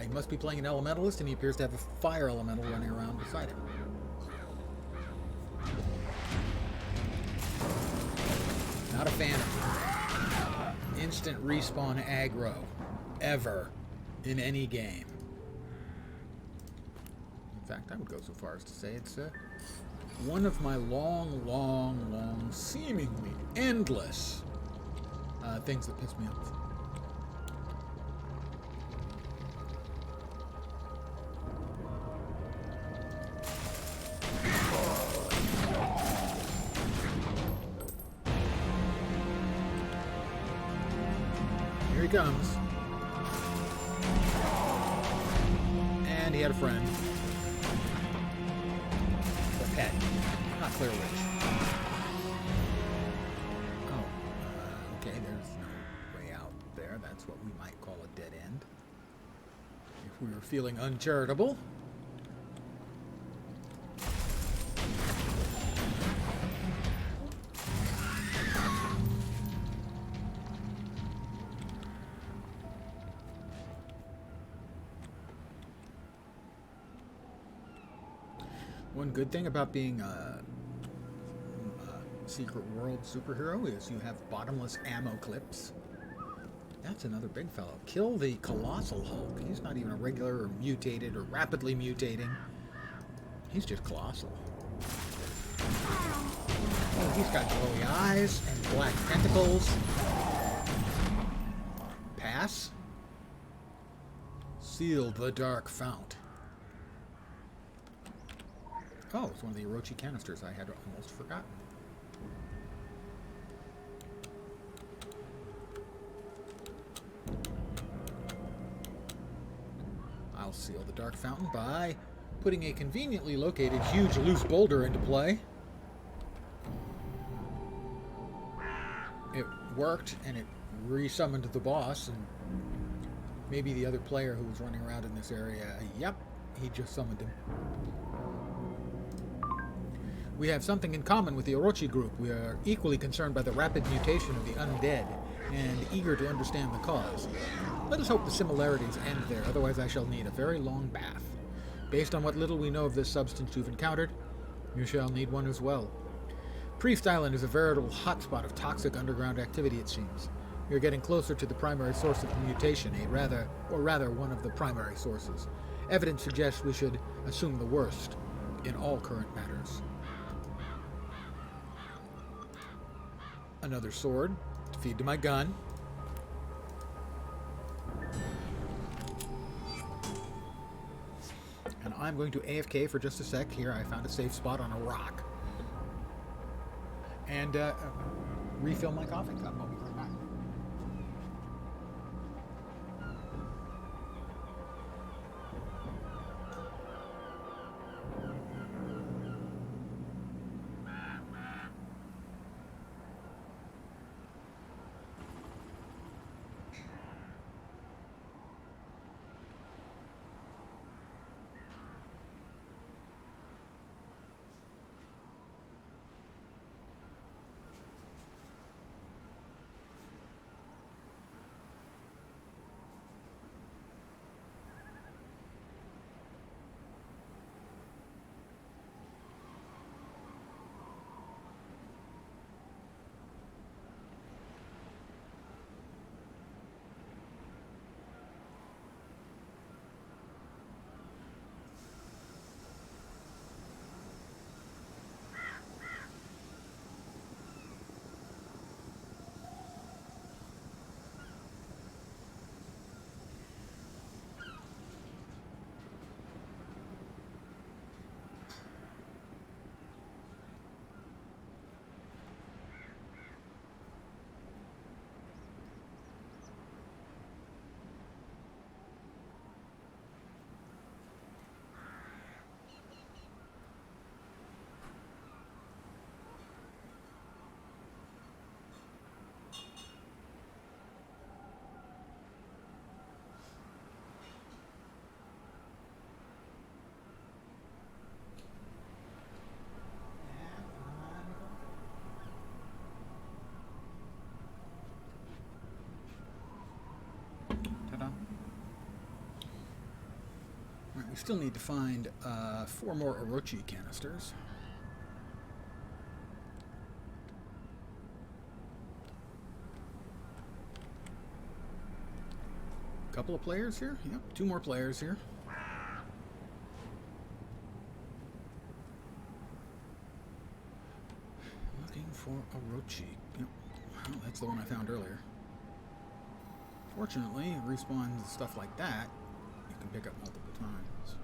He must be playing an elementalist, and he appears to have a fire elemental running around beside him. Not a fan of instant respawn aggro, ever, in any game. In fact, I would go so far as to say it's one of my long, seemingly endless things that piss me off. Here he comes. And he had a friend. A pet. Not clear which. Oh, okay, there's no way out there. That's what we might call a dead end. If we were feeling uncharitable. One good thing about being a Secret World superhero is you have bottomless ammo clips. That's another big fellow. Kill the Colossal Hulk. He's not even a regular or mutated or rapidly mutating. He's just colossal. Oh, he's got glowy eyes and black tentacles. Pass. Seal the Dark Fount. Oh, it's one of the Orochi canisters I had almost forgotten. I'll seal the Dark Fountain by putting a conveniently located huge loose boulder into play. It worked, and it re-summoned the boss, and maybe the other player who was running around in this area, yep, he just summoned him. We have something in common with the Orochi group. We are equally concerned by the rapid mutation of the undead, and eager to understand the cause. Let us hope the similarities end there, otherwise I shall need a very long bath. Based on what little we know of this substance you've encountered, you shall need one as well. Priest Island is a veritable hotspot of toxic underground activity, it seems. We are getting closer to the primary source of the mutation, or rather one of the primary sources. Evidence suggests we should assume the worst in all current matters. Another sword to feed to my gun. And I'm going to AFK for just a sec. Here, I found a safe spot on a rock. And refill my coffee cup. I'll be right back. We still need to find 4 more Orochi canisters. Couple of players here? Yep, 2 more players here. Looking for Orochi. Yep. Well, that's the one I found earlier. Fortunately, it respawns stuff like that. You can pick up multiple times.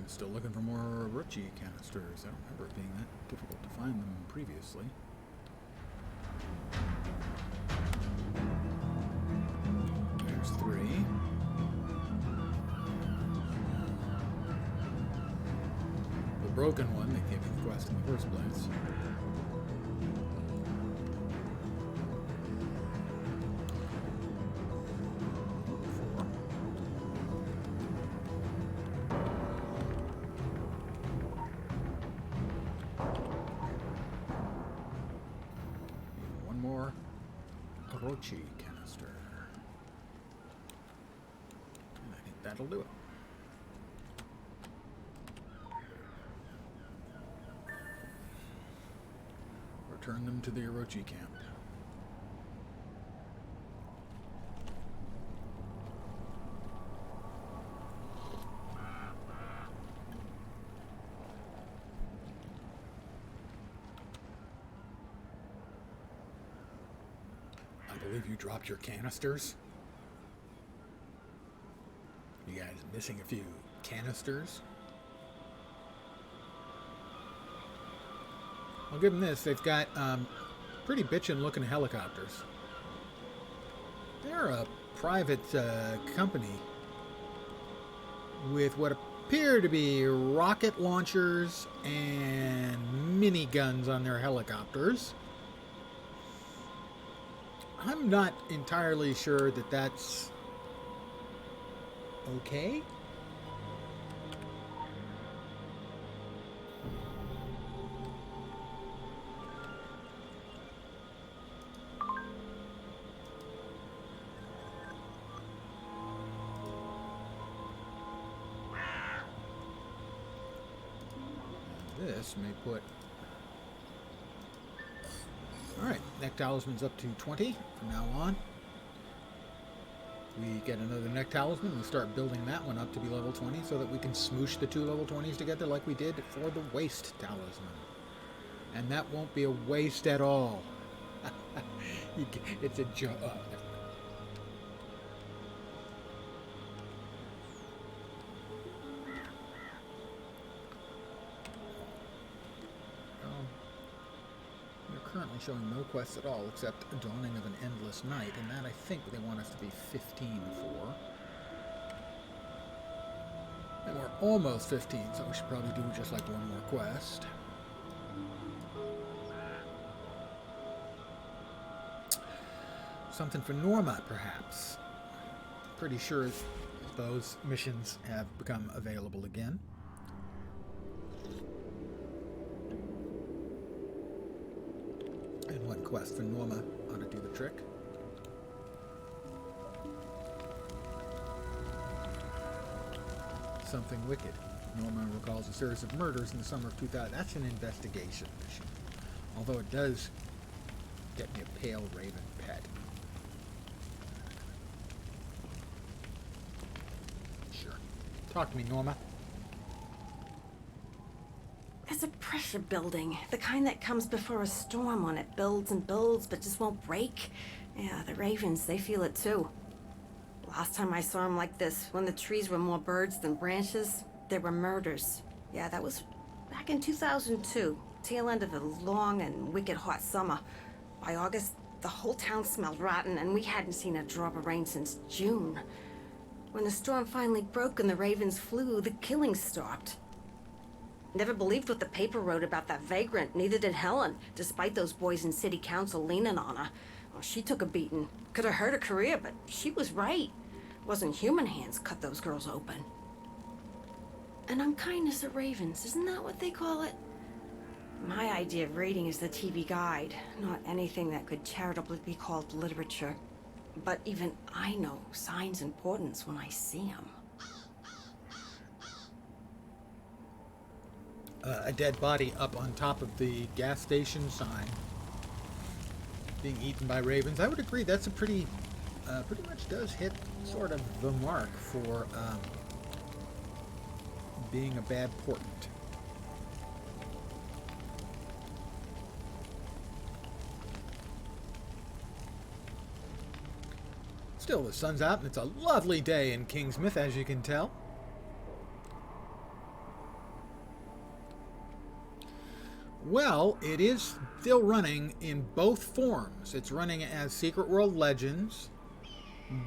I'm still looking for more Orochi canisters. I don't remember it being that difficult to find them previously. There's 3. The broken one that gave me the quest in the first place. Orochi canister. And I think that'll do it. Return them to the Orochi camp. I believe you dropped your canisters. You guys missing a few canisters? I'll give them this. They've got pretty bitchin' looking helicopters. They're a private company with what appear to be rocket launchers and miniguns on their helicopters. I'm not entirely sure that that's okay. This may put... Alright, neck talisman's up to 20 from now on. We get another neck talisman, we start building that one up to be level 20 so that we can smoosh the 2 level 20s together like we did for the waste talisman. And that won't be a waste at all. It's a joke. Currently showing no quests at all except Dawning of an Endless Night, and that I think they want us to be 15 for. And we're almost 15, so we should probably do just like one more quest. Something for Norma, perhaps. Pretty sure those missions have become available again. And one quest for Norma ought to do the trick. Something wicked. Norma recalls a series of murders in the summer of 2000. That's an investigation mission. Although it does get me a pale raven pet. Sure. Talk to me, Norma. There's a pressure building, the kind that comes before a storm when it builds and builds but just won't break. Yeah, the ravens, they feel it too. Last time I saw them like this, when the trees were more birds than branches, there were murders. Yeah, that was back in 2002, tail end of a long and wicked hot summer. By August, the whole town smelled rotten and we hadn't seen a drop of rain since June. When the storm finally broke and the ravens flew, the killing stopped. Never believed what the paper wrote about that vagrant, neither did Helen, despite those boys in city council leaning on her. Well, she took a beating. Could have hurt her career, but she was right. Wasn't human hands cut those girls open. An unkindness of ravens, isn't that what they call it? My idea of reading is the TV guide, not anything that could charitably be called literature. But even I know signs' importance when I see them. A dead body up on top of the gas station sign being eaten by ravens. I would agree that's a pretty much does hit sort of the mark for being a bad portent. Still, the sun's out and it's a lovely day in Kingsmouth, as you can tell. Well, it is still running in both forms. It's running as Secret World Legends,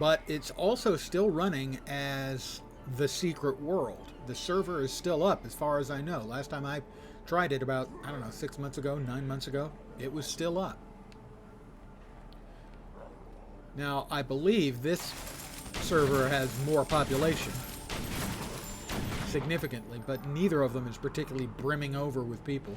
but it's also still running as The Secret World. The server is still up, as far as I know. Last time I tried it about, 6 months ago, 9 months ago, it was still up. Now, I believe this server has more population, significantly, but neither of them is particularly brimming over with people.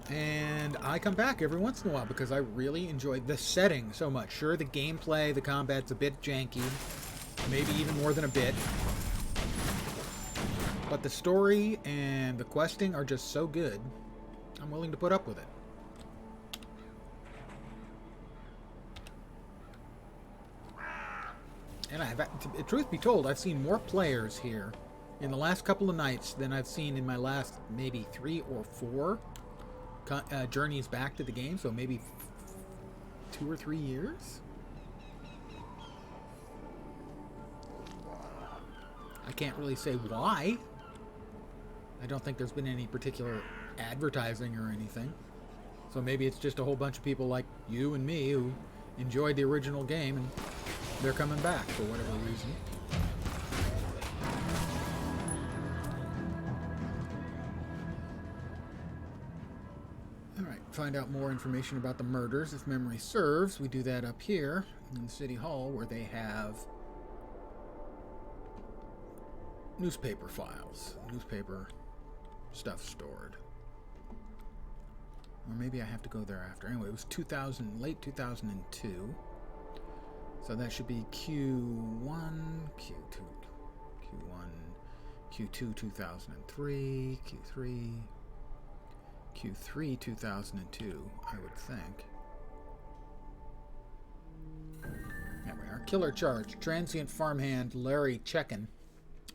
And I come back every once in a while because I really enjoy the setting so much. Sure, the gameplay, the combat's a bit janky, maybe even more than a bit. But the story and the questing are just so good, I'm willing to put up with it. And truth be told, I've seen more players here in the last couple of nights than I've seen in my last maybe 3 or 4 journeys back to the game, so maybe 2 or 3 years. I can't really say why. I don't think there's been any particular advertising or anything. So maybe it's just a whole bunch of people like you and me who enjoyed the original game and they're coming back for whatever reason. Alright, find out more information about the murders if memory serves. We do that up here in City Hall where they have newspaper files, newspaper stuff stored. Or maybe I have to go there after. Anyway, it was late 2002. So that should be Q1, Q2, Q2 2003, Q3 2002, I would think. There we are. Killer charge. Transient farmhand Larry Checken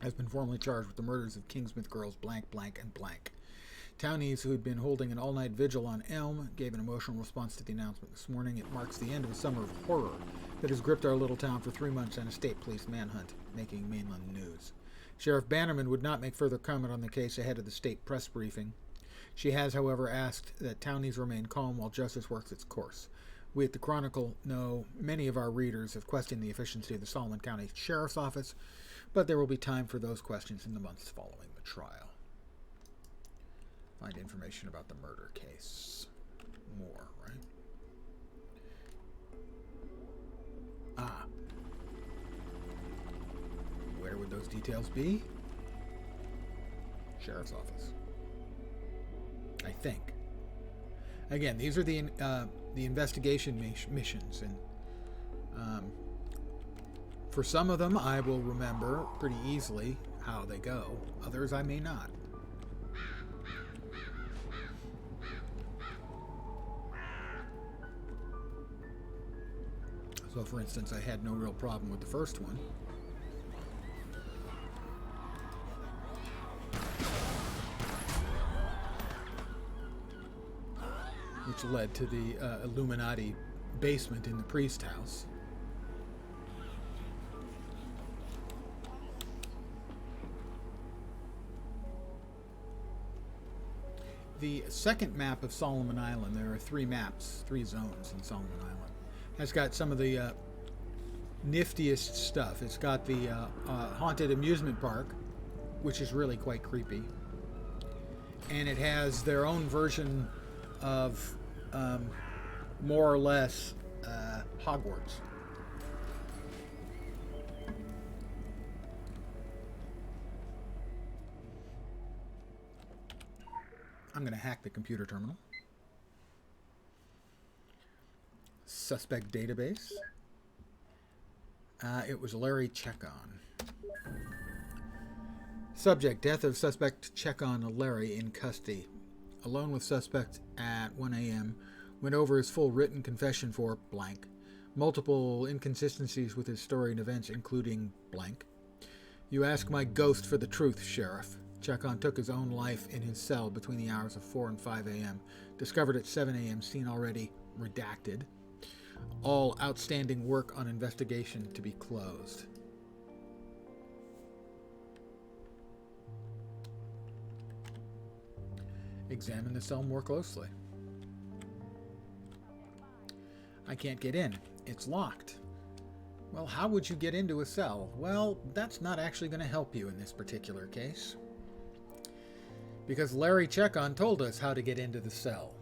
has been formally charged with the murders of Kingsmith girls blank, blank, and blank. Townies who had been holding an all-night vigil on Elm gave an emotional response to the announcement this morning. It marks the end of a summer of horror that has gripped our little town for 3 months and a state police manhunt, making mainland news. Sheriff Bannerman would not make further comment on the case ahead of the state press briefing. She has, however, asked that townies remain calm while justice works its course. We at the Chronicle know many of our readers have questioned the efficiency of the Solomon County Sheriff's Office, but there will be time for those questions in the months following the trial. Find information about the murder case. More, right? Where would those details be? Sheriff's Office, I think. Again, these are the investigation missions, and for some of them I will remember pretty easily how they go. Others I may not. So, for instance, I had no real problem with the first one. Which led to the Illuminati basement in the priest house. The second map of Solomon Island, there are 3 maps, 3 zones in Solomon Island, has got some of the niftiest stuff. It's got the haunted amusement park, which is really quite creepy. And it has their own version of more or less Hogwarts. I'm going to hack the computer terminal. Suspect database. It was Larry Checkon. Subject: death of suspect Checkon Larry in custody. Alone with suspect at 1 a.m. Went over his full written confession for blank. Multiple inconsistencies with his story and events, including blank. You ask my ghost for the truth, Sheriff. Checkon took his own life in his cell between the hours of 4 and 5 a.m. Discovered at 7 a.m. Seen already. Redacted. All outstanding work on investigation to be closed. Examine the cell more closely. I can't get in. It's locked. Well, how would you get into a cell? Well, that's not actually going to help you in this particular case. Because Larry Chekon told us how to get into the cell.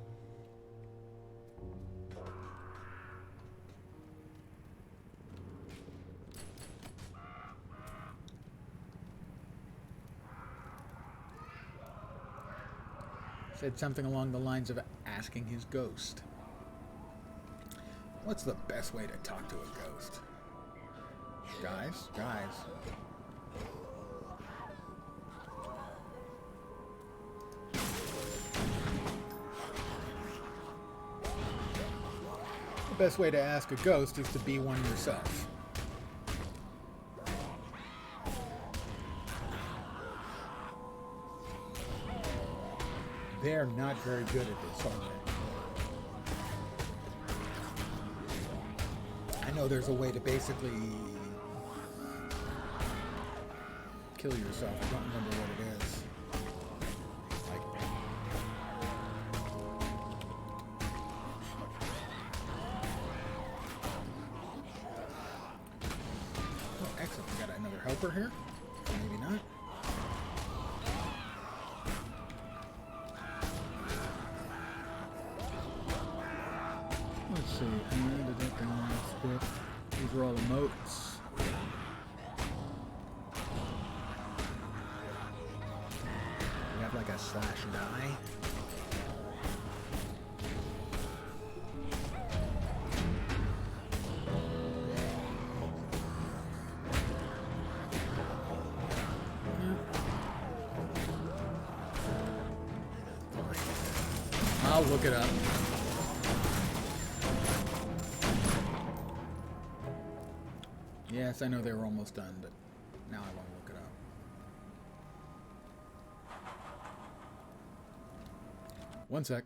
Said something along the lines of asking his ghost. What's the best way to talk to a ghost? Guys? The best way to ask a ghost is to be one yourself. They're not very good at this, are they? I know there's a way to basically kill yourself. I don't remember what it is. Oh, excellent. We got another helper here. Maybe not. Let's see. These are all emotes. We have like a slash die. I'll look it up. Yes, I know they were almost done, but now I want to look it up. One sec.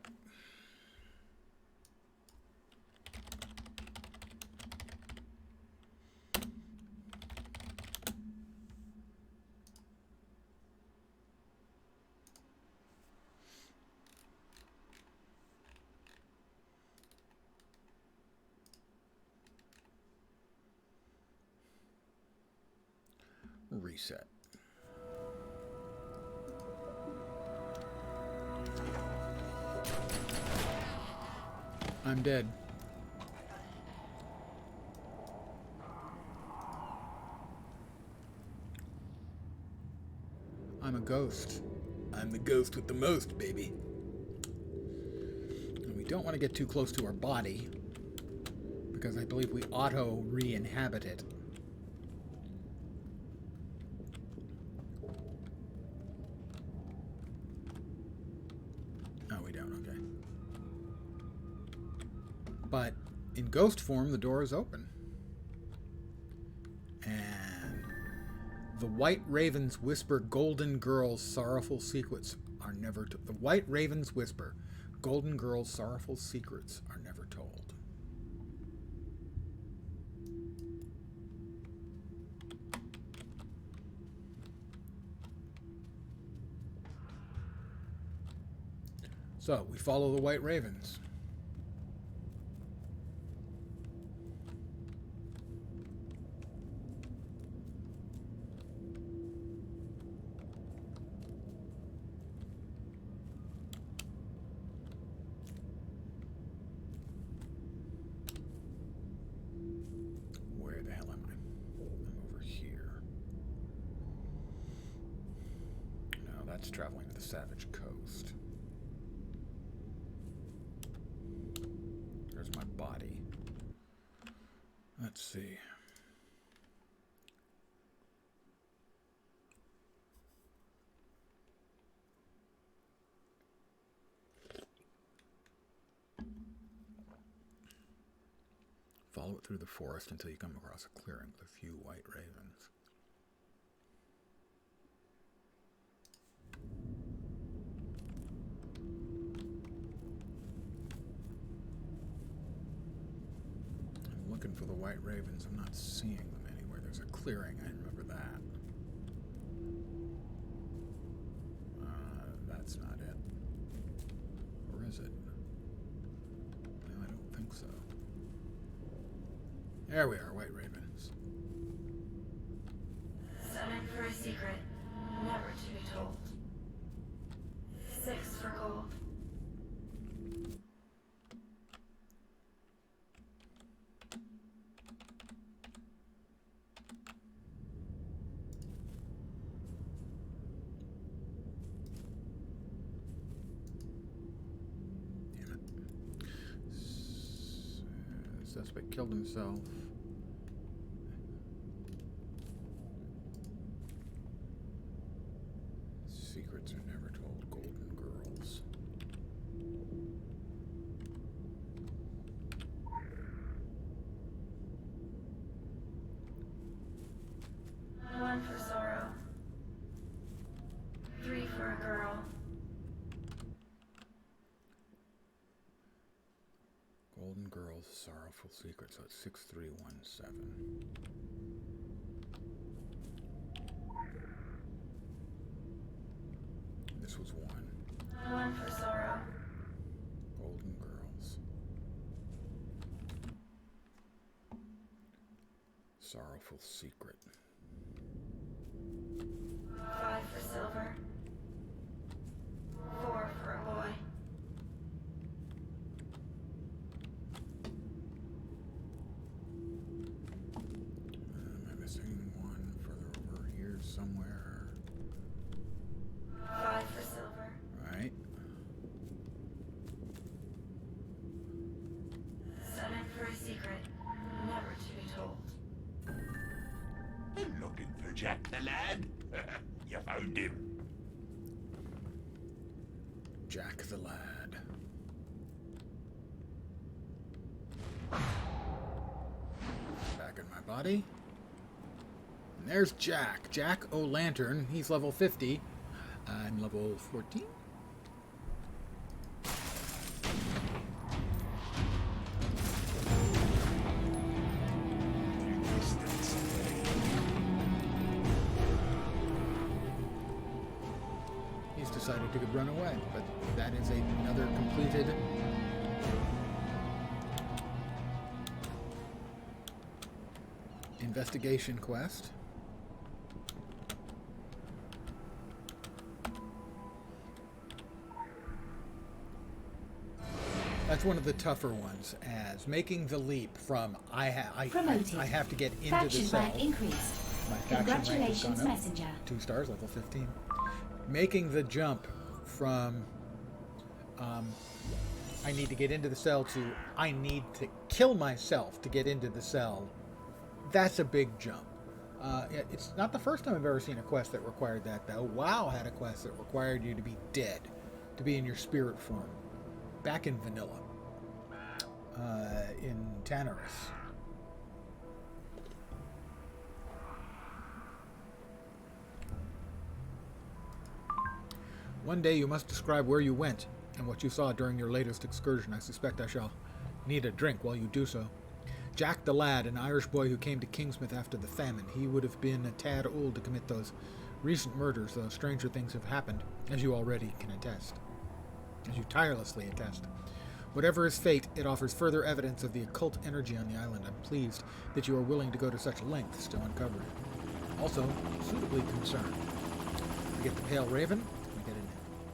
Reset. I'm dead. I'm a ghost. I'm the ghost with the most, baby. And we don't want to get too close to our body because I believe we auto re-inhabit it. But in ghost form, the door is open. And the White Ravens whisper Golden Girl's sorrowful secrets are never told. The White Ravens whisper Golden Girl's sorrowful secrets are never told. So, we follow the White Ravens. Traveling to the Savage Coast. There's my body. Let's see. Follow it through the forest until you come across a clearing with a few white ravens. looking for the White Ravens. I'm not seeing them anywhere. There's a clearing. I remember that. That's not it. Or is it? No, I don't think so. There we are, White Ravens. Seven for a secret, never to be told. 6 for gold. Suspect killed himself. Secrets are never told. Golden Girls. One for sorrow. 3 for a girl. Golden Girls, Sorrowful Secret. So it's 6317. This was 1. 1 for sorrow. Golden Girls. Sorrowful Secret. 5 for silver. 4 for a boy. Am I missing one further over here somewhere? 5 for silver. Right. 7 for a secret, never to be told. I'm looking for Jack the lad. You found him. Jack the Lad. Back in my body. And there's Jack. Jack O'Lantern. He's level 50. I'm level 14. He's decided to run away, but that is another completed investigation quest. That's one of the tougher ones, as making the leap from I have to get into Faction the cell. rank increased. My faction rank has Congratulations, gone up. messenger. 2 stars, level 15. Making the jump from I need to get into the cell to I need to kill myself to get into the cell. That's a big jump. It's not the first time I've ever seen a quest that required that, though. WoW had a quest that required you to be dead, to be in your spirit form. Back in vanilla. In Tanarus. One day you must describe where you went and what you saw during your latest excursion. I suspect I shall need a drink while you do so. Jack the Lad, an Irish boy who came to Kingsmouth after the famine. He would have been a tad old to commit those recent murders, though stranger things have happened, as you already can attest. As you tirelessly attest. Whatever his fate, it offers further evidence of the occult energy on the island. I'm pleased that you are willing to go to such lengths to uncover it. Also, suitably concerned. We get the Pale Raven. We get an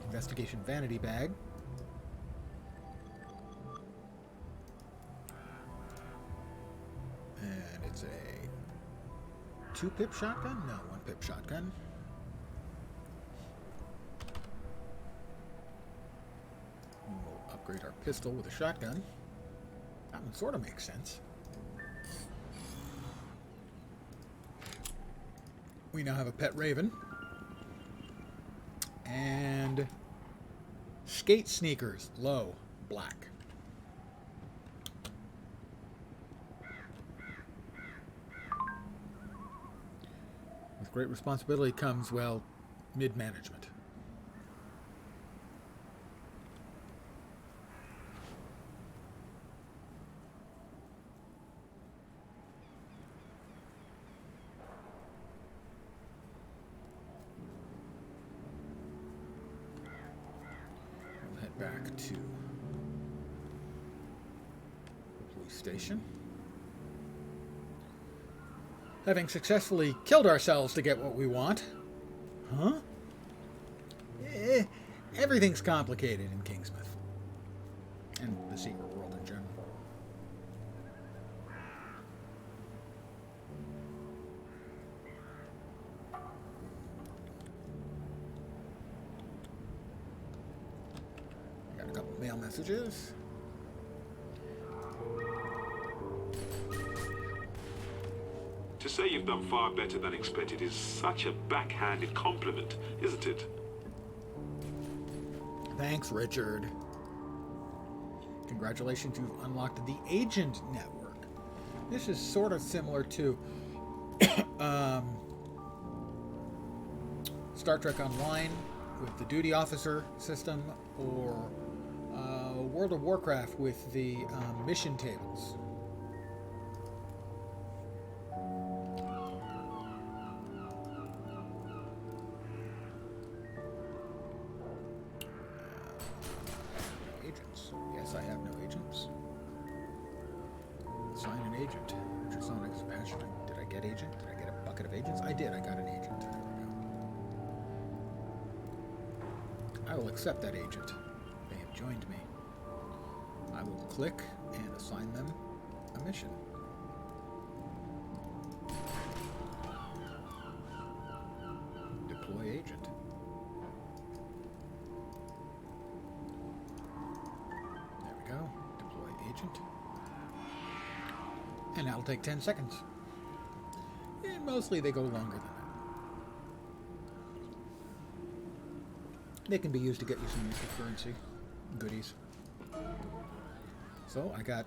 investigation vanity bag. And it's a 2-pip shotgun? No, 1-pip shotgun. We'll upgrade our pistol with a shotgun. That one sort of makes sense. We now have a pet raven. And skate sneakers, low, black. With great responsibility comes, well, mid-management. get back to the police station. Having successfully killed ourselves to get what we want. Huh? Everything's complicated in Kingsmouth. And the secret world in general. I got a couple mail messages. To say you've done far better than expected is such a backhanded compliment, isn't it? Thanks, Richard. Congratulations, you've unlocked the Agent Network. This is sort of similar to Star Trek Online with the Duty Officer system, or World of Warcraft with the mission tables. Yes, I have no agents. Assign an agent. Ultrasonic passion. Did I get agent? Did I get a bucket of agents? I did. I got an agent. There we go. I will accept that agent. They have joined me. I will click and assign them a mission. Deploy agent. Go. Deploy agent. And that'll take 10 seconds. And mostly they go longer than that. They can be used to get you some useful currency goodies. So I got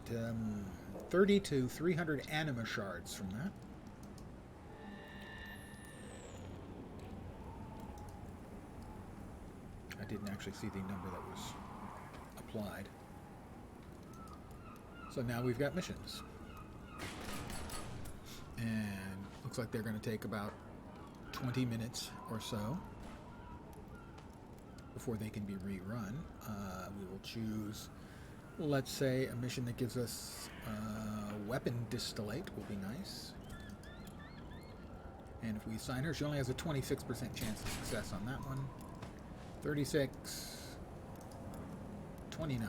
30 to 300 anima shards from that. I didn't actually see the number that was applied. So now we've got missions. And looks like they're going to take about 20 minutes or so before they can be rerun. We will choose, let's say, a mission that gives us weapon distillate will be nice. And if we assign her, she only has a 26% chance of success on that one. 36, 29.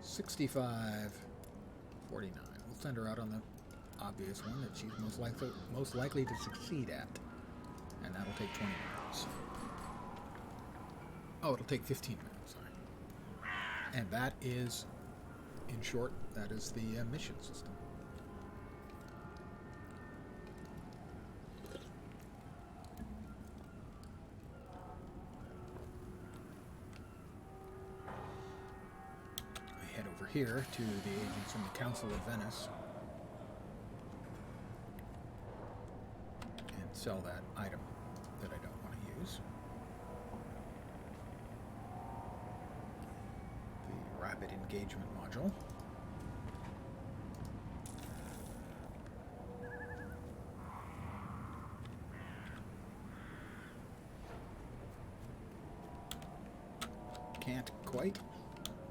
65, 49. We'll send her out on the obvious one that she's most likely to succeed at. And that'll take 20 minutes. Oh, it'll take 15 minutes, sorry. And that is, in short, that is the mission system. Here to the agents from the Council of Venice and sell that item that I don't want to use. The Rapid Engagement module. Can't quite.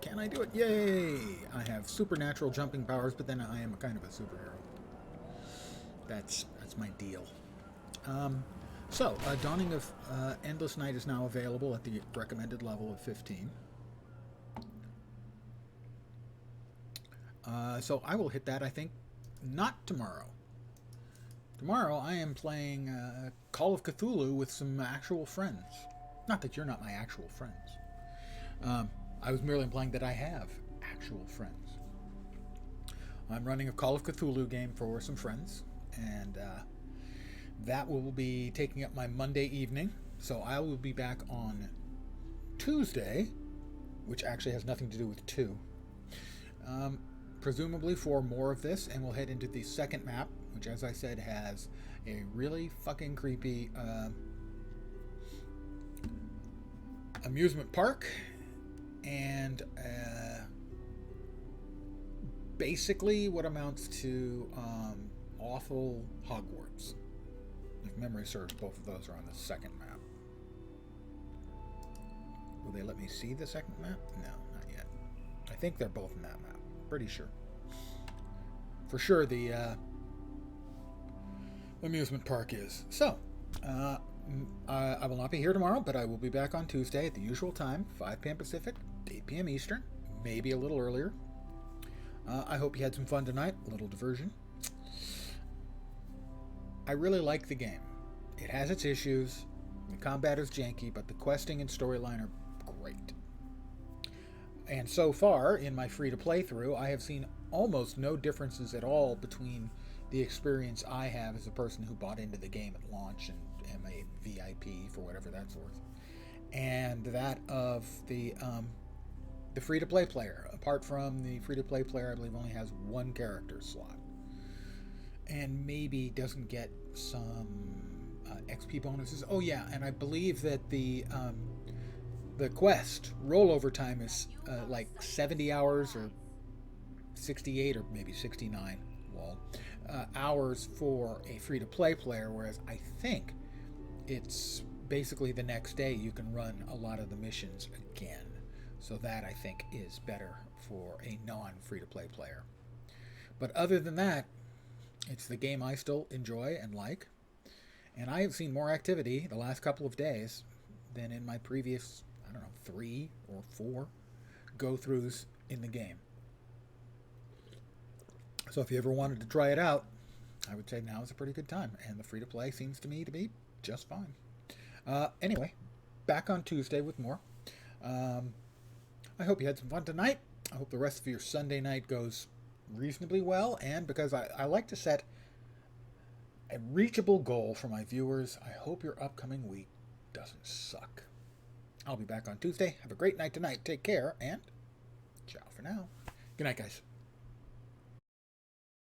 Can I do it? Yay! I have supernatural jumping powers, but then I am a kind of a superhero. That's my deal. So, Dawning of Endless Night is now available at the recommended level of 15. So I will hit that, I think, not tomorrow. Tomorrow I am playing Call of Cthulhu with some actual friends. Not that you're not my actual friends. I was merely implying that I have actual friends. I'm running a Call of Cthulhu game for some friends, and that will be taking up my Monday evening. So I will be back on Tuesday, which actually has nothing to do with 2. Presumably for more of this, and we'll head into the second map, which, as I said, has a really fucking creepy amusement park. And basically what amounts to awful Hogwarts. If memory serves, both of those are on the second map. Will they let me see the second map? No, not yet. I think they're both in that map. Pretty sure. For sure, the amusement park is. So, I will not be here tomorrow, but I will be back on Tuesday at the usual time, 5 p.m. Pacific, 8 p.m. Eastern, maybe a little earlier. I hope you had some fun tonight, a little diversion. I really like the game. It has its issues. The combat is janky, but the questing and storyline are great. And so far, in my free-to-play through, I have seen almost no differences at all between the experience I have as a person who bought into the game at launch and am a VIP for whatever that's worth, and that of the free-to-play player. Apart from the free-to-play player, I believe only has one character slot, and maybe doesn't get some XP bonuses. Oh yeah, and I believe that the quest rollover time is like 70 hours or 68 or maybe 69 hours for a free-to-play player, whereas I think it's basically the next day you can run a lot of the missions again. So that, I think, is better for a non-free-to-play player. But other than that, it's the game I still enjoy and like. And I have seen more activity the last couple of days than in my previous, 3 or 4 go-throughs in the game. So if you ever wanted to try it out, I would say now is a pretty good time. And the free-to-play seems to me to be just fine. Anyway, back on Tuesday with more. I hope you had some fun tonight. I hope the rest of your Sunday night goes reasonably well. And because I like to set a reachable goal for my viewers, I hope your upcoming week doesn't suck. I'll be back on Tuesday. Have a great night tonight. Take care, and ciao for now. Good night, guys.